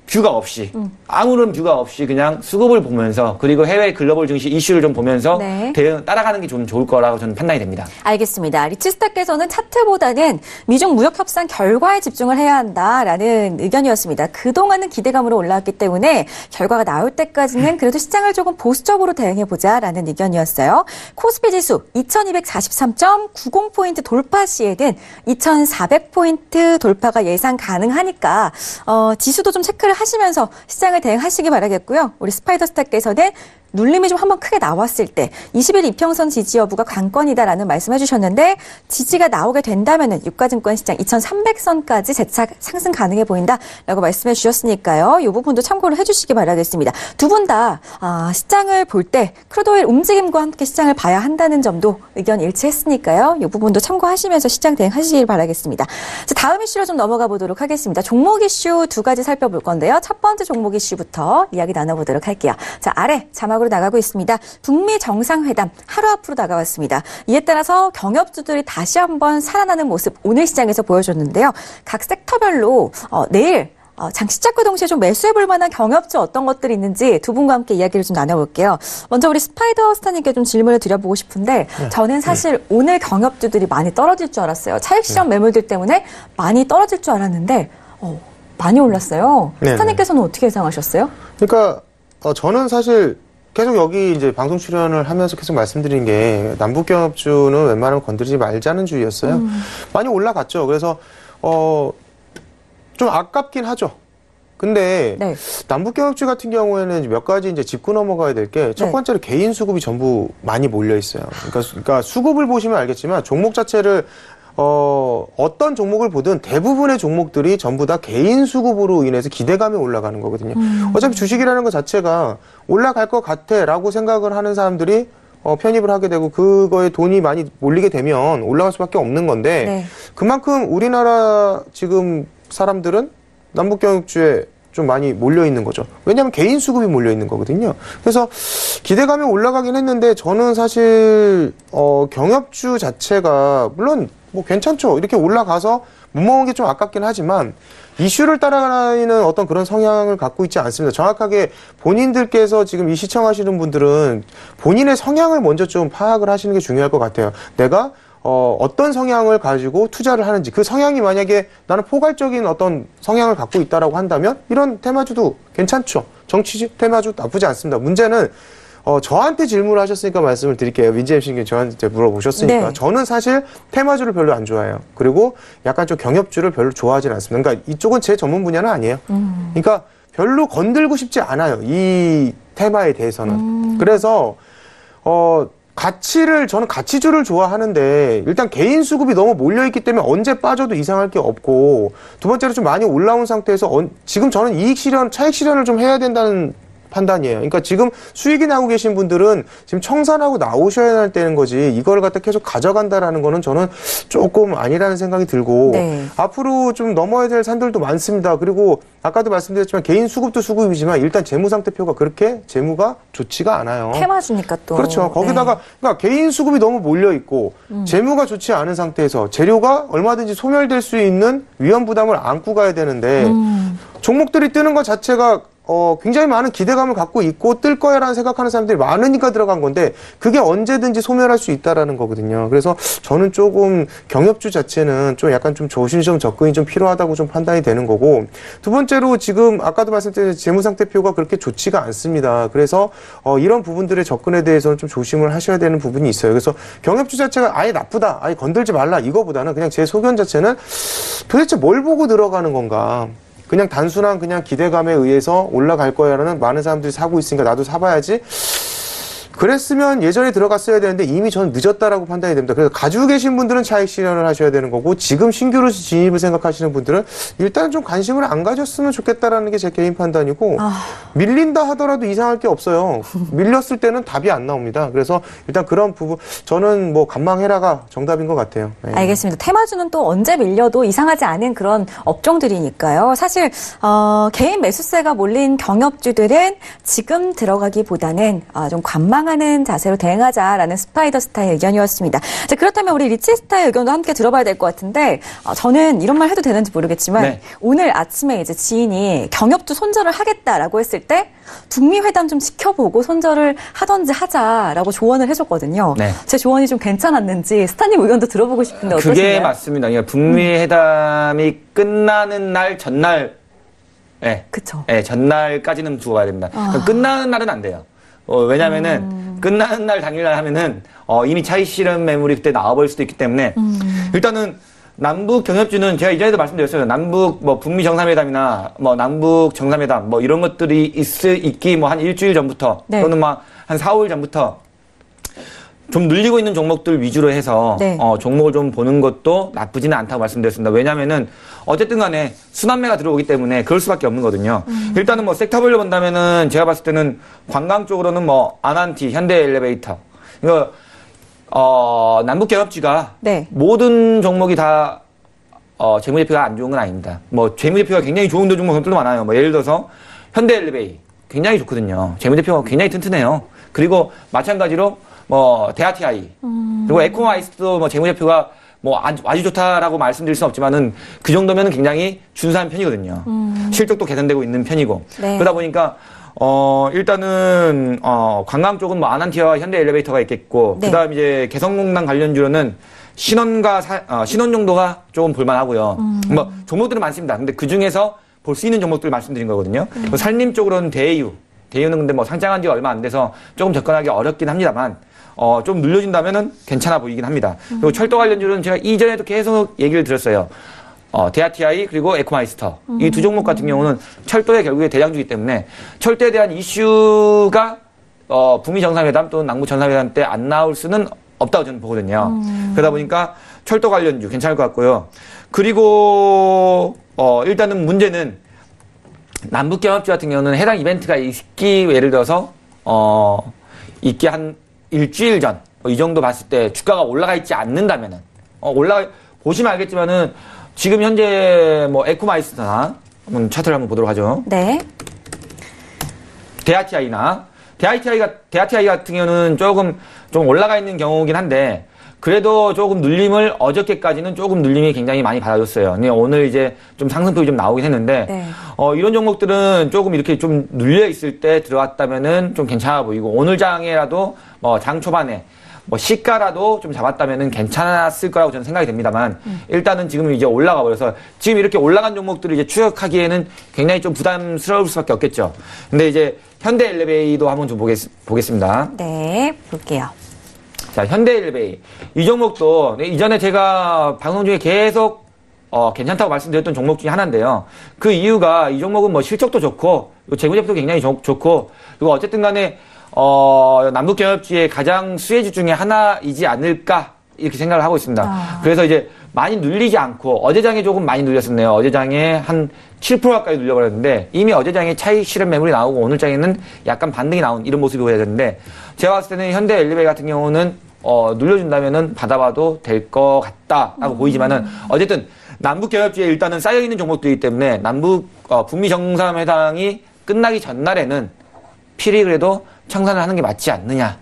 뷰가 없이 아무런 뷰가 없이 그냥 수급을 보면서 그리고 해외 글로벌 증시 이슈를 좀 보면서 네. 따라가는 게 좀 좋을 거라고 저는 판단이 됩니다. 알겠습니다. 리치스타께서는 차트보다는 미중 무역 협상 결과에 집중을 해야 한다라는 의견이었습니다. 그동안은 기대감으로 올라왔기 때문에 결과가 나올 때까지는 그래도 시장을 조금 보수적으로 대응해보자라는 의견이었어요. 코스피 지수 2243.90포인트 돌파 시에는 2400포인트 돌파가 예상 가능하니까 지수도 좀 체크를 하시면서 시장을 대응하시기 바라겠고요. 우리 스파이더스타께서는 눌림이 좀 한번 크게 나왔을 때 20일 이평선 지지 여부가 관건이다라는 말씀해 주셨는데 지지가 나오게 된다면은 유가증권 시장 2300선까지 재차 상승 가능해 보인다라고 말씀해 주셨으니까요. 이 부분도 참고를 해주시기 바라겠습니다. 두 분 다 시장을 볼 때 크루드오일 움직임과 함께 시장을 봐야 한다는 점도 의견 일치했으니까요. 이 부분도 참고하시면서 시장 대응하시길 바라겠습니다. 자, 다음 이슈로 좀 넘어가 보도록 하겠습니다. 종목 이슈 두 가지 살펴볼 건데요. 첫 번째 종목 이슈부터 이야기 나눠보도록 할게요. 자, 아래 자막으로 나가고 있습니다. 북미 정상회담 하루 앞으로 다가왔습니다. 이에 따라서 경협주들이 다시 한번 살아나는 모습 오늘 시장에서 보여줬는데요. 각 섹터별로 내일 장 시작과 동시에 좀 매수해볼 만한 경협주 어떤 것들이 있는지 두 분과 함께 이야기를 좀 나눠볼게요. 먼저 우리 스파이더 스타님께 좀 질문을 드려보고 싶은데 저는 사실 오늘 경협주들이 많이 떨어질 줄 알았어요. 차익 실현 매물들 때문에 많이 떨어질 줄 알았는데 많이 올랐어요. 스타님께서는 어떻게 예상하셨어요? 그러니까 저는 사실 계속 여기 이제 방송 출연을 하면서 계속 말씀드린 게 남북경협주는 웬만하면 건드리지 말자는 주의였어요. 많이 올라갔죠. 그래서 좀 아깝긴 하죠. 근데 네. 남북경협주 같은 경우에는 몇 가지 이제 짚고 넘어가야 될 게 첫 번째로 개인 수급이 전부 많이 몰려 있어요. 그러니까 수급을 보시면 알겠지만 종목 자체를 어떤 종목을 보든 대부분의 종목들이 전부 다 개인 수급으로 인해서 기대감이 올라가는 거거든요. 어차피 주식이라는 것 자체가 올라갈 것 같아라고 생각을 하는 사람들이 편입을 하게 되고 그거에 돈이 많이 몰리게 되면 올라갈 수밖에 없는 건데 네. 그만큼 우리나라 지금 사람들은 남북경협주에 좀 많이 몰려 있는 거죠. 왜냐하면 개인 수급이 몰려 있는 거거든요. 그래서 기대감이 올라가긴 했는데 저는 사실 경협주 자체가 물론 뭐 괜찮죠. 이렇게 올라가서 못 먹은 게 좀 아깝긴 하지만 이슈를 따라가는 어떤 그런 성향을 갖고 있지 않습니다. 정확하게 본인들께서 지금 이 시청하시는 분들은 본인의 성향을 먼저 좀 파악을 하시는 게 중요할 것 같아요. 내가 어떤 성향을 가지고 투자를 하는지 그 성향이 만약에 나는 포괄적인 어떤 성향을 갖고 있다라고 한다면 이런 테마주도 괜찮죠. 정치 테마주 나쁘지 않습니다. 문제는 저한테 질문을 하셨으니까 말씀을 드릴게요. 민재 MC님 저한테 물어보셨으니까. 네. 저는 사실 테마주를 별로 안 좋아해요. 그리고 약간 좀 경협주를 별로 좋아하진 않습니다. 그러니까 이쪽은 제 전문 분야는 아니에요. 그러니까 별로 건들고 싶지 않아요. 이 테마에 대해서는. 그래서 저는 가치주를 좋아하는데 일단 개인 수급이 너무 몰려있기 때문에 언제 빠져도 이상할 게 없고 두 번째로 좀 많이 올라온 상태에서 지금 저는 차익 실현을 좀 해야 된다는 판단이에요. 그러니까 지금 수익이 나고 계신 분들은 지금 청산하고 나오셔야 되는 거지 이걸 갖다 계속 가져간다라는 거는 저는 조금 아니라는 생각이 들고 네. 앞으로 좀 넘어야 될 산들도 많습니다. 그리고 아까도 말씀드렸지만 개인 수급도 수급이지만 일단 재무 상태표가 그렇게 재무가 좋지가 않아요. 테마주니까 또. 그렇죠. 거기다가 그러니까 개인 수급이 너무 몰려 있고 재무가 좋지 않은 상태에서 재료가 얼마든지 소멸될 수 있는 위험 부담을 안고 가야 되는데 종목들이 뜨는 것 자체가 굉장히 많은 기대감을 갖고 있고 뜰 거야라는 생각하는 사람들이 많으니까 들어간 건데 그게 언제든지 소멸할 수 있다라는 거거든요. 그래서 저는 조금 경협주 자체는 좀 약간 좀 조심스러운 접근이 좀 필요하다고 좀 판단이 되는 거고 두 번째로 지금 아까도 말씀드린 재무상태표가 그렇게 좋지가 않습니다. 그래서 이런 부분들의 접근에 대해서는 좀 조심을 하셔야 되는 부분이 있어요. 그래서 경협주 자체가 아예 나쁘다, 아예 건들지 말라 이거보다는 그냥 제 소견 자체는 도대체 뭘 보고 들어가는 건가. 그냥 단순한 그냥 기대감에 의해서 올라갈 거야라는 많은 사람들이 사고 있으니까 나도 사봐야지. 그랬으면 예전에 들어갔어야 되는데 이미 저는 늦었다라고 판단이 됩니다. 그래서 가지고 계신 분들은 차익 실현을 하셔야 되는 거고 지금 신규로 진입을 생각하시는 분들은 일단 좀 관심을 안 가졌으면 좋겠다라는 게 제 개인 판단이고 밀린다 하더라도 이상할 게 없어요. 밀렸을 때는 답이 안 나옵니다. 그래서 일단 그런 부분 저는 뭐 간망해라가 정답인 것 같아요. 네. 알겠습니다. 테마주는 또 언제 밀려도 이상하지 않은 그런 업종들이니까요. 사실 개인 매수세가 몰린 경협주들은 지금 들어가기보다는 좀 관망하는 자세로 대응하자라는 스파이더 스타의 의견이었습니다. 자, 그렇다면 우리 리치 스타의 의견도 함께 들어봐야 될 것 같은데 저는 이런 말 해도 되는지 모르겠지만 네. 오늘 아침에 이제 지인이 경협주 손절을 하겠다라고 했을 때 북미 회담 좀 지켜보고 손절을 하던지 하자라고 조언을 해줬거든요. 네. 제 조언이 좀 괜찮았는지 스타님 의견도 들어보고 싶은데 어떠신가요? 그게 맞습니다. 그러니까 북미 회담이 끝나는 날 전날, 그쵸. 전날까지는 두고 봐야 됩니다. 그러니까 끝나는 날은 안 돼요. 왜냐면은 끝나는 날 당일날 하면은 이미 차익 실현 매물이 그때 나와버릴 수도 있기 때문에 일단은 남북 경협주는 제가 이전에도 말씀드렸어요. 남북 뭐 북미 정상회담이나 뭐 남북 정상회담 뭐 이런 것들이 있기 뭐 한 일주일 전부터 네. 또는 막 한 4, 5일 전부터 좀 눌리고 있는 종목들 위주로 해서 네. 종목을 좀 보는 것도 나쁘지는 않다고 말씀드렸습니다. 왜냐면은 어쨌든 간에 순환매가 들어오기 때문에 그럴 수밖에 없는 거거든요. 일단은 뭐 섹터별로 본다면은 제가 봤을 때는 관광 쪽으로는 뭐 아난티, 현대 엘리베이터 이거 남북 경협주가 네. 모든 종목이 다 재무제표가 안 좋은 건 아닙니다. 뭐 재무제표가 굉장히 좋은 종목들도 많아요. 뭐 예를 들어서 현대 엘리베이 굉장히 좋거든요. 재무제표가 굉장히 튼튼해요. 그리고 마찬가지로 뭐 데아티아이 그리고 에코마이스도 뭐 재무제표가 뭐 아주 좋다라고 말씀드릴 수는 없지만은 그 정도면은 굉장히 준수한 편이거든요. 실적도 개선되고 있는 편이고 네. 그러다 보니까 일단은 관광 쪽은 뭐 아난티아와 현대 엘리베이터가 있겠고 네. 그다음 이제 개성공단 관련주로는 신원 정도가 조금 볼만하고요. 뭐 종목들은 많습니다. 근데 그 중에서 볼 수 있는 종목들 말씀드린 거거든요. 산림 쪽으로는 대유는 근데 뭐 상장한 지 얼마 안 돼서 조금 접근하기 어렵긴 합니다만 좀 눌려준다면은 괜찮아 보이긴 합니다. 그리고 철도 관련주는 제가 이전에도 계속 얘기를 드렸어요. 데아티아이 그리고 에코마이스터 이 두 종목 같은 경우는 철도의 결국에 대장주이기 때문에 철도에 대한 이슈가 북미 정상회담 또는 남북 정상회담 때 안 나올 수는 없다고 저는 보거든요. 그러다 보니까 철도 관련주 괜찮을 것 같고요. 그리고 일단은 문제는 남북 경협주 같은 경우는 해당 이벤트가 있기 예를 들어서 있기 한 일주일 전 이 정도 봤을 때 주가가 올라가 있지 않는다면은 보시면 알겠지만은 지금 현재 뭐 에코마이스터나 한번 차트를 한번 보도록 하죠. 네. 데아티아이 같은 경우는 조금 좀 올라가 있는 경우긴 한데 그래도 조금 눌림을 어저께까지는 조금 눌림이 굉장히 많이 받아줬어요. 근데 오늘 이제 좀 상승폭이 좀 나오긴 했는데 네. 이런 종목들은 조금 이렇게 좀 눌려 있을 때 들어갔다면은 좀 괜찮아 보이고 오늘 장에라도 뭐 장 초반에 뭐 시가라도 좀 잡았다면은 괜찮았을 거라고 저는 생각이 됩니다만 일단은 지금 이제 올라가 버려서 지금 이렇게 올라간 종목들을 이제 추격하기에는 굉장히 좀 부담스러울 수밖에 없겠죠. 근데 이제 현대 엘리베이도 한번 좀 보겠습니다. 네, 볼게요. 자, 현대 엘리베이. 이 종목도 이전에 제가 방송 중에 계속 괜찮다고 말씀드렸던 종목 중에 하나인데요. 그 이유가 이 종목은 뭐 실적도 좋고 재무제표도 굉장히 좋고 그리고 어쨌든 간에 남북 경협주의 가장 수혜주 중에 하나이지 않을까 이렇게 생각을 하고 있습니다. 그래서 이제 많이 눌리지 않고 어제장에 조금 많이 눌렸었네요. 어제장에 한 7% 가까이 눌려버렸는데 이미 어제장에 차익 실현 매물이 나오고 오늘 장에는 약간 반등이 나온 이런 모습이 보여야 되는데 제가 봤을 때는 현대 엘리베이 같은 경우는 눌려준다면은 받아봐도 될 것 같다라고 보이지만은 어쨌든 남북 경협주에 일단은 쌓여 있는 종목들이기 때문에 북미 정상회담이 끝나기 전날에는 필히 그래도 청산을 하는 게 맞지 않느냐.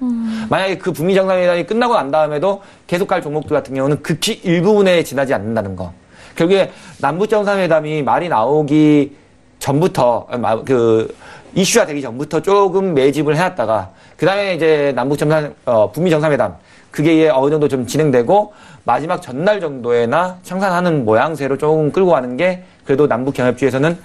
만약에 그 북미 정상회담이 끝나고 난 다음에도 계속 갈 종목들 같은 경우는 극히 일부분에 지나지 않는다는 거. 결국에 남북 정상회담이 말이 나오기 전부터 이슈가 되기 전부터 조금 매집을 해놨다가 그다음에 이제 북미 정상회담 그게 어느 정도 좀 진행되고 마지막 전날 정도에나 청산하는 모양새로 조금 끌고 가는 게 그래도 남북 경협주에서는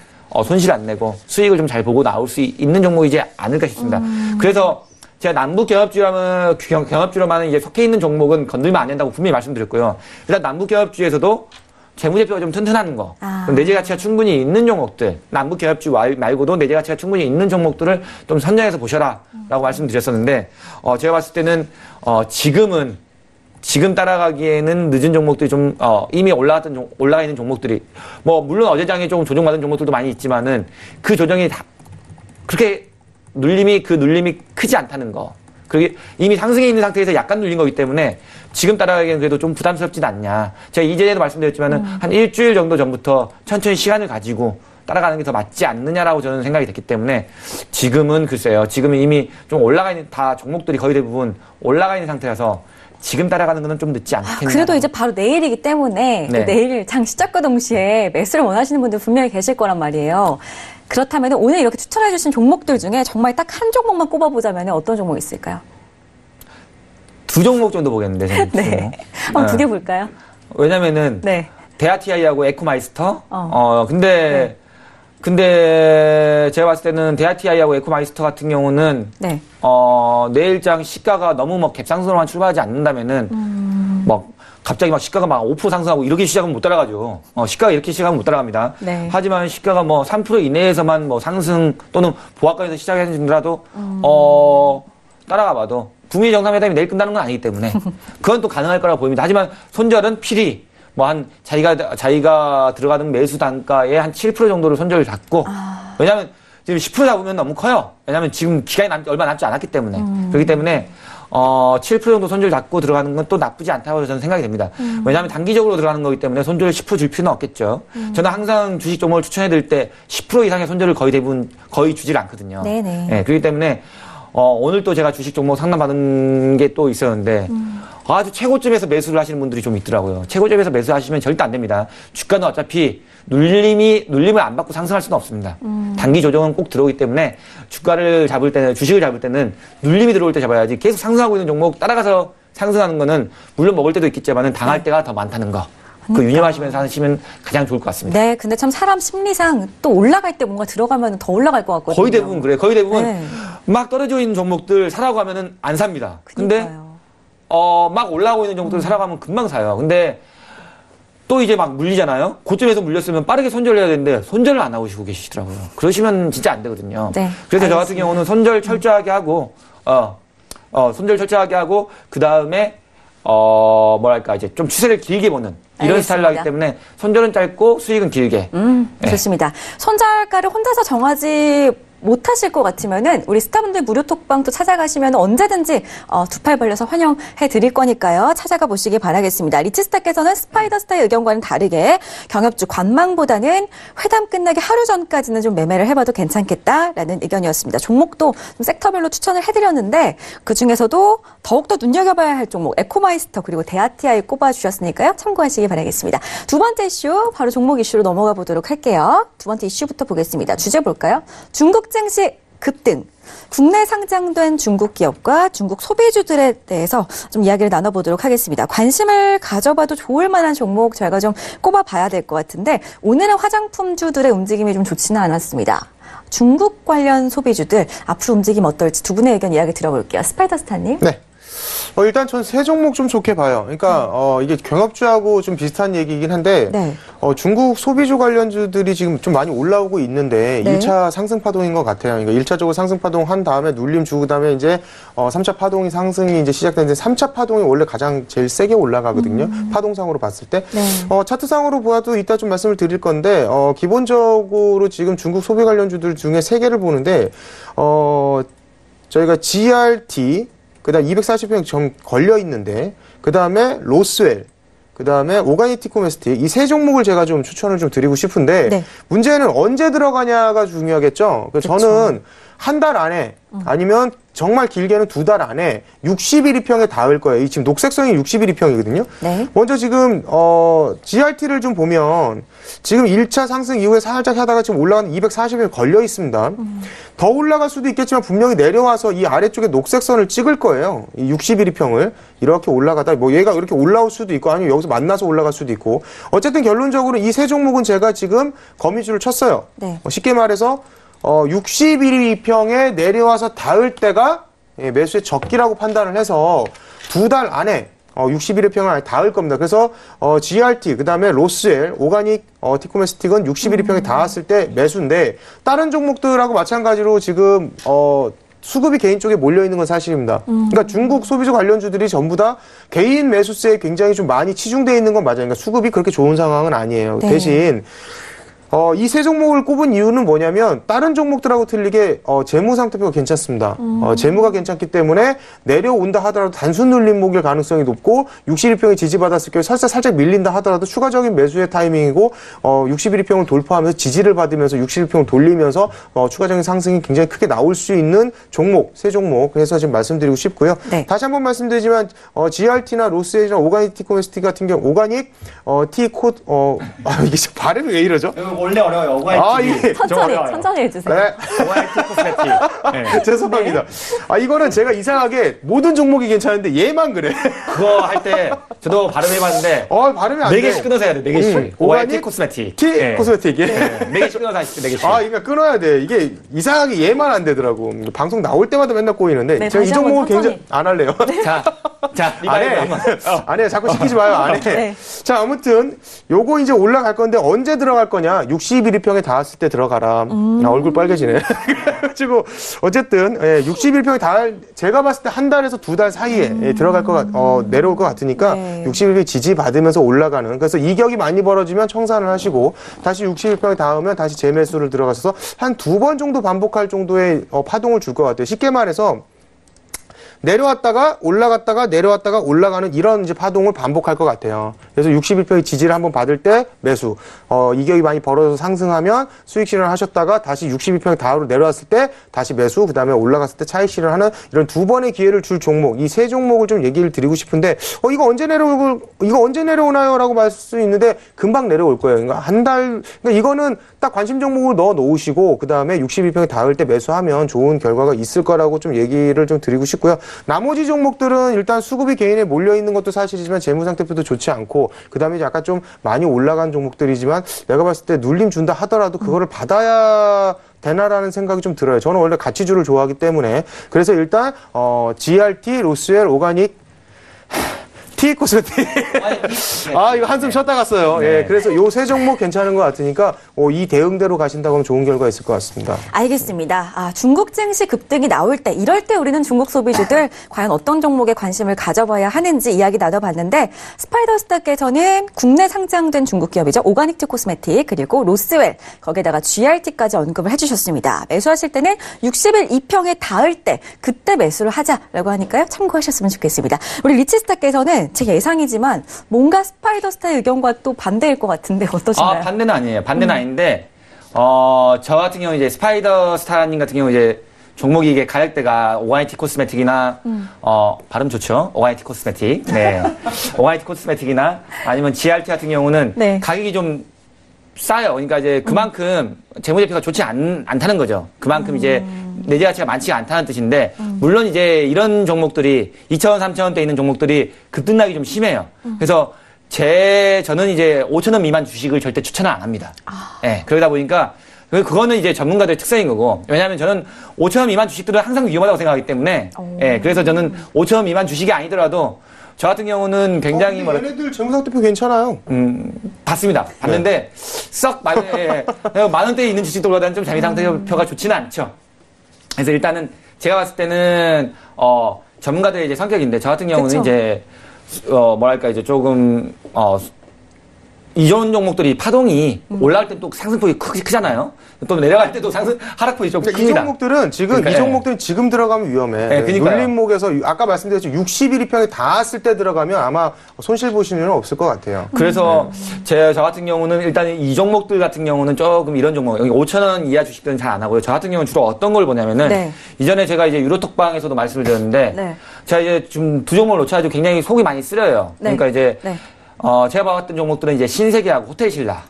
손실 안 내고 수익을 좀 잘 보고 나올 수 있는 종목이지 않을까 싶습니다. 그래서 제가 남북 경협주로만 이제 속해 있는 종목은 건들면 안 된다고 분명히 말씀드렸고요. 일단 남북 경협주에서도 재무제표가 좀 튼튼한 거, 내재 가치가 충분히 있는 종목들, 남북 경협주 말고도 내재 가치가 충분히 있는 종목들을 좀 선정해서 보셔라라고 말씀드렸었는데, 제가 봤을 때는 지금 따라가기에는 늦은 종목들이 좀 이미 올라가 있는 종목들이 물론 어제장에 조금 조정받은 종목들도 많이 있지만은 그 조정이 다 그렇게 눌림이 크지 않다는 거. 그리고 이미 상승해 있는 상태에서 약간 눌린 거기 때문에 지금 따라가기에는 그래도 좀 부담스럽진 않냐. 제가 이전에도 말씀드렸지만은 한 일주일 정도 전부터 천천히 시간을 가지고 따라가는 게 더 맞지 않느냐라고 저는 생각이 됐기 때문에 지금은 글쎄요. 지금은 이미 좀 올라가 있는 다 종목들이 거의 대부분 올라가 있는 상태라서 지금 따라가는 거는 좀 늦지 않겠냐. 그래도 이제 바로 내일이기 때문에 네. 내일 장 시작과 동시에 매수를 원하시는 분들 분명히 계실 거란 말이에요. 그렇다면 오늘 이렇게 추천해 주신 종목들 중에 정말 딱 한 종목만 꼽아보자면 어떤 종목이 있을까요? 두 종목 정도 보겠는데. 저는 네. 한번 두 개 볼까요? 왜냐면은 네. 데아티아이하고 에코마이스터. 네. 근데 제가 봤을 때는 데아티아이하고 에코마이스터 같은 경우는 네. 내일장 시가가 너무 갭상승으로만 출발하지 않는다면은 갑자기 시가가 5% 상승하고 이렇게 시작은 못 따라가죠. 시가가 이렇게 시작하면 못 따라갑니다. 네. 하지만 시가가 3% 이내에서만 상승 또는 보합권에서 시작했는지라도 따라가 봐도 북미 정상회담이 내일 끝나는 건 아니기 때문에 그건 또 가능할 거라고 보입니다. 하지만 손절은 필히 자기가 들어가는 매수 단가의 한 7% 정도를 손절을 잡고 왜냐하면 지금 10% 잡으면 너무 커요. 왜냐하면 지금 기간이 얼마 남지 않았기 때문에 그렇기 때문에 7% 정도 손절 잡고 들어가는 건 또 나쁘지 않다고 저는 생각이 됩니다. 왜냐하면 단기적으로 들어가는 거기 때문에 손절을 10% 줄 필요는 없겠죠. 저는 항상 주식 종목을 추천해드릴 때 10% 이상의 손절을 거의 주질 않거든요. 네네. 네, 그렇기 때문에 오늘 또 제가 주식 종목 상담받은 게 또 있었는데 아주 최고점에서 매수를 하시는 분들이 좀 있더라고요. 최고점에서 매수하시면 절대 안 됩니다. 주가는 어차피 눌림을 안 받고 상승할 수는 없습니다. 단기 조정은 꼭 들어오기 때문에 주식을 잡을 때는 눌림이 들어올 때 잡아야지 계속 상승하고 있는 종목 따라가서 상승하는 거는 물론 먹을 때도 있겠지만은 당할 때가 더 많다는 거. 그 유념하시면서 하시면 가장 좋을 것 같습니다. 네, 근데 참 사람 심리상 또 올라갈 때 뭔가 들어가면 더 올라갈 것 같거든요. 거의 대부분 그래요. 거의 대부분 네. 막 떨어져 있는 종목들 사라고 하면은 안 삽니다. 근데 막 올라오고 있는 종목들 사라고 하면 금방 사요. 근데 또 이제 막 물리잖아요. 고점에서 물렸으면 빠르게 손절을 해야 되는데 손절을 안 하고 계시더라고요. 그러시면 진짜 안 되거든요. 네, 그래서 알겠습니다. 저 같은 경우는 손절 철저하게 하고 손절 철저하게 하고 그 다음에 이제 좀 추세를 길게 보는 이런 알겠습니다. 스타일로 하기 때문에 손절은 짧고 수익은 길게. 네. 좋습니다. 손절가를 혼자서 정하지 못하실 것 같으면은 우리 스타분들 무료 톡방 또 찾아가시면 언제든지 두 팔 벌려서 환영해 드릴 거니까요. 찾아가 보시기 바라겠습니다. 리치스타께서는 스파이더스타의 의견과는 다르게 경협주 관망보다는 회담 끝나기 하루 전까지는 좀 매매를 해봐도 괜찮겠다라는 의견이었습니다. 종목도 좀 섹터별로 추천을 해드렸는데 그중에서도 더욱더 눈여겨봐야 할 종목 에코마이스터 그리고 데아티아이 꼽아주셨으니까요. 참고하시기 바라겠습니다. 두 번째 이슈 바로 종목 이슈로 넘어가 보도록 할게요. 두 번째 이슈부터 보겠습니다. 주제 볼까요? 중국 증시 급등. 국내 상장된 중국 기업과 중국 소비주들에 대해서 좀 이야기를 나눠보도록 하겠습니다. 관심을 가져봐도 좋을 만한 종목 저희가 좀 꼽아봐야 될 것 같은데 오늘은 화장품주들의 움직임이 좀 좋지는 않았습니다. 중국 관련 소비주들 앞으로 움직임 어떨지 두 분의 의견 이야기 들어볼게요. 스파이더스타님. 네. 일단 전 세 종목 좀 좋게 봐요. 그러니까 이게 경협주하고 좀 비슷한 얘기이긴 한데 네. 중국 소비주 관련주들이 지금 좀 많이 올라오고 있는데 네. 1차 상승 파동인 것 같아요. 그러니까 1차적으로 상승 파동 한 다음에 눌림 주고 그다음에 이제 3차 파동이 상승이 이제 시작되는데 3차 파동이 원래 가장 제일 세게 올라가거든요. 파동상으로 봤을 때. 네. 차트상으로 보아도 이따 좀 말씀을 드릴 건데 기본적으로 지금 중국 소비 관련주들 중에 세 개를 보는데 저희가 GRT 그다음 240평 점 걸려 있는데 그다음에 로스웰 그다음에 오가니티코메스틱 이 세 종목을 제가 좀 추천을 좀 드리고 싶은데 네. 문제는 언제 들어가냐가 중요하겠죠. 그래서 저는 한 달 안에 아니면 정말 길게는 2달 안에 60일이평에 닿을 거예요. 이 지금 녹색선이 60일이평이거든요. 네. 먼저 지금 GRT를 좀 보면 지금 1차 상승 이후에 살짝 하다가 지금 올라가는 240일 걸려 있습니다. 더 올라갈 수도 있겠지만 분명히 내려와서 이 아래쪽에 녹색선을 찍을 거예요. 이 60일이평을 이렇게 올라가다 뭐 얘가 이렇게 올라올 수도 있고 아니면 여기서 만나서 올라갈 수도 있고 어쨌든 결론적으로 이 세 종목은 제가 지금 거미줄을 쳤어요. 네. 쉽게 말해서 61일이평에 내려와서 닿을 때가 매수의 적기라고 판단을 해서 2달 안에 61일평을 안에 닿을 겁니다. 그래서 GRT, 그 다음에 로스웰, 오가닉 티코메스틱은 61일평에 닿았을 때 매수인데 다른 종목들하고 마찬가지로 지금 수급이 개인 쪽에 몰려 있는 건 사실입니다. 그러니까 중국 소비주 관련주들이 전부 다 개인 매수세에 굉장히 좀 많이 치중되어 있는 건 맞아요. 그러니까 수급이 그렇게 좋은 상황은 아니에요. 네. 대신 이 세 종목을 꼽은 이유는 뭐냐면 다른 종목들하고 틀리게 재무 상태표가 괜찮습니다. 재무가 괜찮기 때문에 내려온다 하더라도 단순 눌림목일 가능성이 높고 61평이 지지받았을 경우에 살짝 밀린다 하더라도 추가적인 매수의 타이밍이고 61평을 돌파하면서 지지를 받으면서 61평을 돌리면서 추가적인 상승이 굉장히 크게 나올 수 있는 종목, 세 종목. 그래서 지금 말씀드리고 싶고요. 네. 다시 한번 말씀드리지만 GRT나 로스웰이나 오가닉 티코메스틱 같은 경우 오가닉 이게 발음이 왜 이러죠? 원래 어려워요. 오가이티. 예. 천천히 해주세요. 네. 오가이티 코스메틱. 네. 죄송합니다. 이거는 제가 이상하게 모든 종목이 괜찮은데 얘만 그래. 그거 할 때 저도 발음해봤는데 발음이 안 돼. 4개씩 끊어서 해야 돼. 4개씩. 오가이티 코스메틱. 코스메틱. 예. 네. 4개씩 끊어서 하십시오. 4개씩. 그러니까 끊어야 돼. 이게 이상하게 얘만 안 되더라고. 방송 나올 때마다 맨날 꼬이는데 네, 제가 이 다시 한번 종목을 굉장히 천천히. 안 할래요. 자, 안 해. 안 해. 자꾸 시키지 마요. 안 해. 네. 자, 아무튼 요거 이제 올라갈 건데 언제 들어갈 거냐? 61일평에 닿았을 때 들어가라. 얼굴 빨개지네. 그래가지고 어쨌든 61평에 제가 봤을 때 한 달에서 2달 사이에 들어갈 내려올 것 같으니까 네. 61평 지지 받으면서 올라가는. 그래서 이격이 많이 벌어지면 청산을 하시고 다시 61평에 닿으면 다시 재매수를 들어가서 한 2번 정도 반복할 정도의 파동을 줄 것 같아요. 쉽게 말해서 내려왔다가 올라갔다가 내려왔다가 올라가는 이런 이제 파동을 반복할 것 같아요. 그래서 61평의 지지를 한번 받을 때 매수, 이격이 많이 벌어져서 상승하면 수익 실현을 하셨다가 다시 61평의 다음으로 내려왔을 때 다시 매수, 그 다음에 올라갔을 때 차익 실현을 하는 이런 2번의 기회를 줄 종목, 이 세 종목을 좀 얘기를 드리고 싶은데, 이거 언제 내려오나요? 라고 말 수 있는데 금방 내려올 거예요. 그러니까 한 달, 그러니까 이거는 딱 관심 종목으로 넣어 놓으시고 그 다음에 61평에 닿을 때 매수하면 좋은 결과가 있을 거라고 좀 얘기를 좀 드리고 싶고요. 나머지 종목들은 일단 수급이 개인에 몰려 있는 것도 사실이지만 재무 상태표도 좋지 않고 그 다음에 약간 좀 많이 올라간 종목들이지만 내가 봤을 때 눌림 준다 하더라도 그거를 받아야 되나라는 생각이 좀 들어요. 저는 원래 가치주를 좋아하기 때문에 그래서 일단 GRT, 로스웰, 오가닉 T코스메틱. 이거 한숨 쉬었다 갔어요. 네. 예, 그래서 요 세 종목 괜찮은 것 같으니까 이 대응대로 가신다고 하면 좋은 결과 있을 것 같습니다. 알겠습니다. 중국 증시 급등이 나올 때, 이럴 때 우리는 중국 소비주들 과연 어떤 종목에 관심을 가져봐야 하는지 이야기 나눠봤는데 스파이더스타께서는 국내 상장된 중국 기업이죠. 오가닉트 코스메틱 그리고 로스웰 거기에다가 GRT까지 언급을 해주셨습니다. 매수하실 때는 60일 2평에 닿을 때 그때 매수를 하자라고 하니까요. 참고하셨으면 좋겠습니다. 우리 리치스타께서는 제 예상이지만 뭔가 스파이더스타의 의견과 또 반대일 것 같은데 어떠신가요? 반대는 아니에요. 반대는 아닌데, 저 같은 경우 이제 스파이더스타님 같은 경우 이제 종목이 이게 가격대가 오가이티 코스메틱이나, 발음 좋죠? 오가이티 코스메틱. 네. 오가이티 코스메틱이나 아니면 GRT 같은 경우는 네. 가격이 좀 싸요. 그러니까 이제 그만큼 재무제표가 좋지 않다는 거죠. 그만큼 이제 내재 가치가 많지가 않다는 뜻인데, 물론 이제 이런 종목들이 2,000원, 3,000원대 있는 종목들이 급등락이 좀 심해요. 그래서 저는 이제 5,000원 미만 주식을 절대 추천을 안 합니다. 네, 그러다 보니까 그거는 이제 전문가들의 특성인 거고, 왜냐하면 저는 5,000원 미만 주식들은 항상 위험하다고 생각하기 때문에, 그래서 저는 5,000원 미만 주식이 아니더라도 저 같은 경우는 굉장히 얘네들 재무상태표 괜찮아요. 봤습니다. 봤는데 썩 만 원대에 있는 주식들보다는 좀 재무상태표가 좋지는 않죠. 그래서 일단은 제가 봤을 때는 전문가들의 이제 성격인데 저 같은 경우는 그쵸. 이제 뭐랄까 이제 조금 이전 종목들이 파동이 올라갈 때 또 상승폭이 크잖아요. 또 내려갈 때도 하락폭이 좀 그러니까 이 큽니다. 종목들은 그러니까, 이 종목들은 지금 들어가면 위험해. 네, 그러니까요. 눌림목에서 아까 말씀드렸죠. 60일 이평이 닿았을 때 들어가면 아마 손실 보실 일은 없을 것 같아요. 그래서 저 같은 경우는 일단 이 종목들 같은 경우는 조금 이런 종목, 여기 5,000원 이하 주식들은 잘 안 하고요. 저 같은 경우는 주로 어떤 걸 보냐면은 네. 이전에 제가 이제 유로톡방에서도 말씀을 드렸는데 네. 제가 이제 좀 두 종목을 놓쳐가지고 굉장히 속이 많이 쓰려요. 네. 그러니까 이제 네. 제가 봐왔던 종목들은 이제 신세계하고 호텔신라.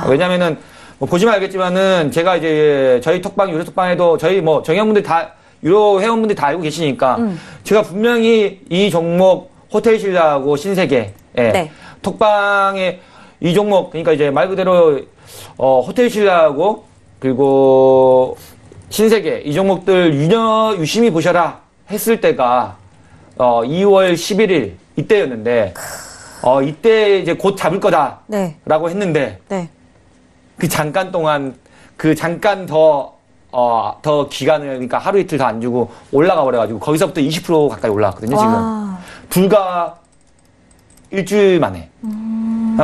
왜냐면은 뭐 보시면 알겠지만은 제가 이제 저희 톡방 유로 톡방에도 저희 뭐 정회원분들 다 유로 회원분들이 다 알고 계시니까 제가 분명히 이 종목 호텔신라하고 신세계 네. 톡방에 이 종목 그러니까 이제 말 그대로 호텔신라하고 그리고 신세계 이 종목들 유심히 보셔라 했을 때가 2월 11일 이때였는데 이때 이제 곧 잡을 거다라고 네. 했는데 네. 그 잠깐 동안 그 잠깐 더 기간을 그러니까 하루 이틀 더 안 주고 올라가 버려가지고 거기서부터 20% 가까이 올라갔거든요 지금 와. 불과 일주일 만에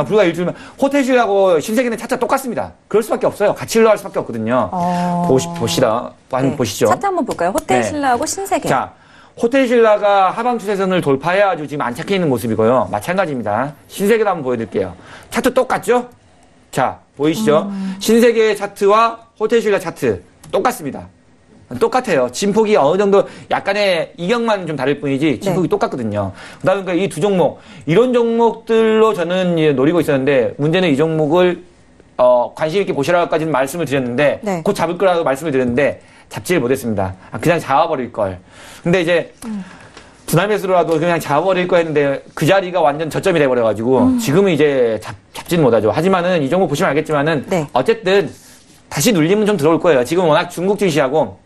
불과 일주일 만에 호텔신라하고 신세계는 차차 똑같습니다. 그럴 수밖에 없어요. 같이 흘러갈 수밖에 없거든요. 보시다 한번 네. 보시죠. 차트 한번 볼까요? 호텔신라하고 신세계. 자, 호텔신라가 하방 추세선을 돌파해가지고 지금 안착해 있는 모습이고요. 마찬가지입니다. 신세계도 한번 보여드릴게요. 차트 똑같죠? 자, 보이시죠? 신세계의 차트와 호텔신라 차트 똑같습니다. 똑같아요. 진폭이 어느 정도 약간의 이격만 좀 다를 뿐이지 진폭이 네. 똑같거든요. 그다음에 이 두 종목 이런 종목들로 저는 이제 노리고 있었는데 문제는 이 종목을 관심 있게 보시라고까지는 말씀을 드렸는데 네. 곧 잡을 거라고 말씀을 드렸는데 잡지를 못했습니다. 그냥 잡아버릴 걸. 근데 이제 분할 매수로라도 그냥 잡아버릴 거 했는데 그 자리가 완전 저점이 돼버려가지고 지금은 이제 잡지는 못하죠. 하지만은 이 종목 보시면 알겠지만은 네. 어쨌든 다시 눌림은 좀 들어올 거예요. 지금 워낙 중국 증시하고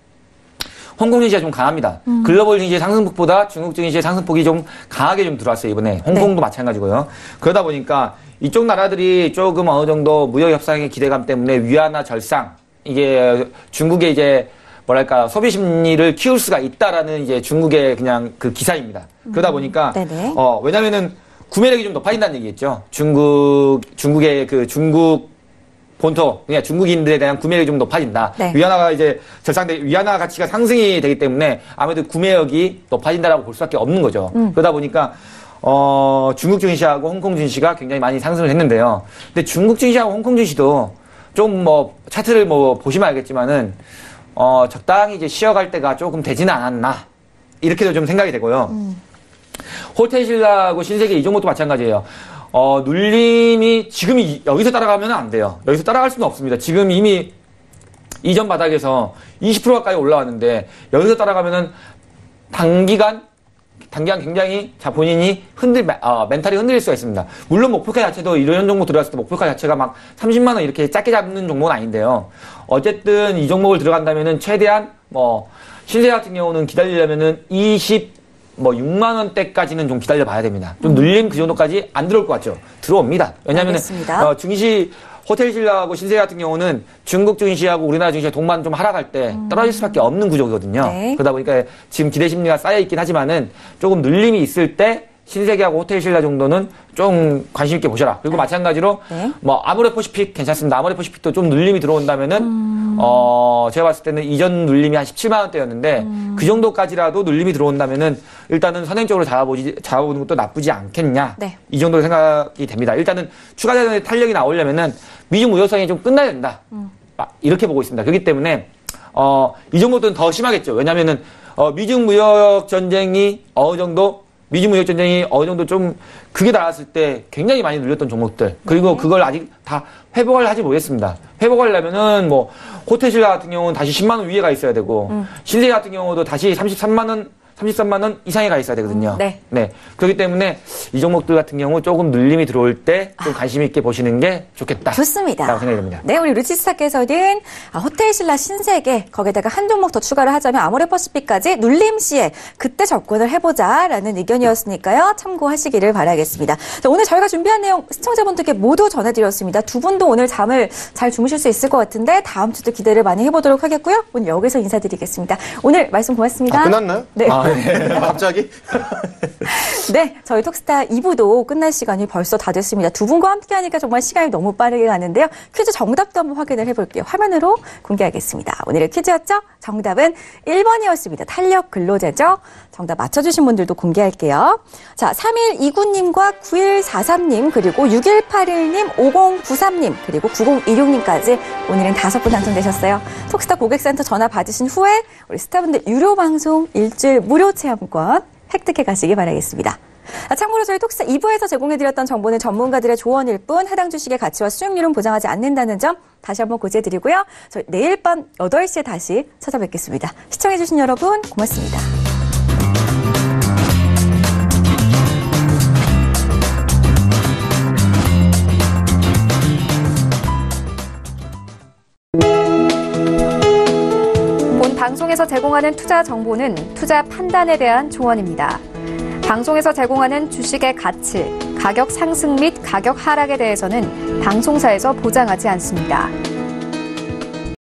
홍콩 증시가 좀 강합니다. 글로벌 증시의 상승폭보다 중국 증시의 상승폭이 좀 강하게 좀 들어왔어요, 이번에. 홍콩도 마찬가지고요. 그러다 보니까 이쪽 나라들이 조금 어느 정도 무역 협상의 기대감 때문에 위안화 절상, 이게 중국의 이제 뭐랄까 소비 심리를 키울 수가 있다라는 이제 중국의 그냥 그 기사입니다. 그러다 보니까 네네. 왜냐면은 구매력이 좀 높아진다는 얘기겠죠. 중국의 그 중국 본토, 그냥 중국인들에 대한 구매력이 좀 높아진다. 네. 위안화가 이제 위안화 가치가 상승이 되기 때문에 아무래도 구매력이 높아진다라고 볼 수밖에 없는 거죠. 그러다 보니까, 중국 증시하고 홍콩 증시가 굉장히 많이 상승을 했는데요. 근데 중국 증시하고 홍콩 증시도 좀 뭐, 차트를 뭐, 보시면 알겠지만은, 적당히 이제 쉬어갈 때가 조금 되지는 않았나. 이렇게도 좀 생각이 되고요. 호텔신라하고 신세계 이 종목도 마찬가지예요. 눌림이 지금 여기서 따라가면 안 돼요. 여기서 따라갈 수는 없습니다. 지금 이미 이전 바닥에서 20% 가까이 올라왔는데 여기서 따라가면은 단기간 굉장히 본인이 멘탈이 흔들릴 수가 있습니다. 물론 목표가 자체도 이런 종목 들어갔을 때 목표가 자체가 막 30만 원 이렇게 작게 잡는 종목은 아닌데요. 어쨌든 이 종목을 들어간다면은 최대한 신세계 같은 경우는 기다리려면은 6만 원대까지는 좀 기다려 봐야 됩니다. 좀 눌림 그 정도까지 안 들어올 것 같죠? 들어옵니다. 왜냐면은, 증시, 호텔신라하고 신세계 같은 경우는 중국 증시하고 우리나라 증시가 동반 좀 하락할 때 떨어질 수밖에 없는 구조거든요. 네. 그러다 보니까 지금 기대 심리가 쌓여 있긴 하지만은 조금 눌림이 있을 때 신세계하고 호텔신라 정도는 좀 관심 있게 보셔라. 그리고 마찬가지로 네. 아모레퍼시픽 괜찮습니다. 아모레퍼시픽도 좀 눌림이 들어온다면은 제가 봤을 때는 이전 눌림이 한 17만 원대였는데 그 정도까지라도 눌림이 들어온다면은 일단은 선행적으로 잡아보는 것도 나쁘지 않겠냐. 네. 이 정도 생각이 됩니다. 일단은 추가 자산의 탄력이 나오려면은 미중 무역상이 좀 끝나야 된다. 이렇게 보고 있습니다. 그렇기 때문에 이 정도는 더 심하겠죠. 왜냐면은 미중 무역 전쟁이 어느 정도 좀 극에 달았을 때 굉장히 많이 눌렸던 종목들. 그리고 그걸 아직 다 회복을 하지 못했습니다. 회복하려면은 호텔신라 같은 경우는 다시 10만 원 위에 가 있어야 되고 신세계 같은 경우도 다시 33만 원 이상에 가 있어야 되거든요. 네. 그렇기 때문에 이 종목들 같은 경우 조금 눌림이 들어올 때 좀 관심 있게 보시는 게 좋겠다. 좋습니다. 라고 생각이 듭니다. 네, 우리 루치스타께서는 호텔신라 신세계 거기다가 한 종목 더 추가를 하자면 아모레퍼시픽까지 눌림 시에 그때 접근을 해보자라는 의견이었으니까요. 참고하시기를 바라겠습니다. 자, 오늘 저희가 준비한 내용 시청자분들께 모두 전해드렸습니다. 두 분도 오늘 잠을 잘 주무실 수 있을 것 같은데 다음 주도 기대를 많이 해보도록 하겠고요. 오늘 여기서 인사드리겠습니다. 오늘 말씀 고맙습니다. 끝났나요? 네. 갑자기? 네, 저희 톡스타 2부도 끝날 시간이 벌써 다 됐습니다. 두 분과 함께하니까 정말 시간이 너무 빠르게 가는데요. 퀴즈 정답도 한번 확인을 해볼게요. 화면으로 공개하겠습니다. 오늘의 퀴즈였죠? 정답은 1번이었습니다. 탄력 근로제죠? 정답 맞춰주신 분들도 공개할게요. 자, 3129님과 9143님, 그리고 6181님, 5093님, 그리고 9026님까지 오늘은 5분 당첨되셨어요. 톡스타 고객센터 전화 받으신 후에 우리 스타분들 유료 방송 일주일 무료 체험권 획득해 가시기 바라겠습니다. 참고로 저희 톡스타 2부에서 제공해드렸던 정보는 전문가들의 조언일 뿐 해당 주식의 가치와 수익률은 보장하지 않는다는 점 다시 한번 고지해드리고요. 저희 내일 밤 8시에 다시 찾아뵙겠습니다. 시청해주신 여러분 고맙습니다. 본 방송에서 제공하는 투자 정보는 투자 판단에 대한 조언입니다. 방송에서 제공하는 주식의 가치, 가격 상승 및 가격 하락에 대해서는 방송사에서 보장하지 않습니다.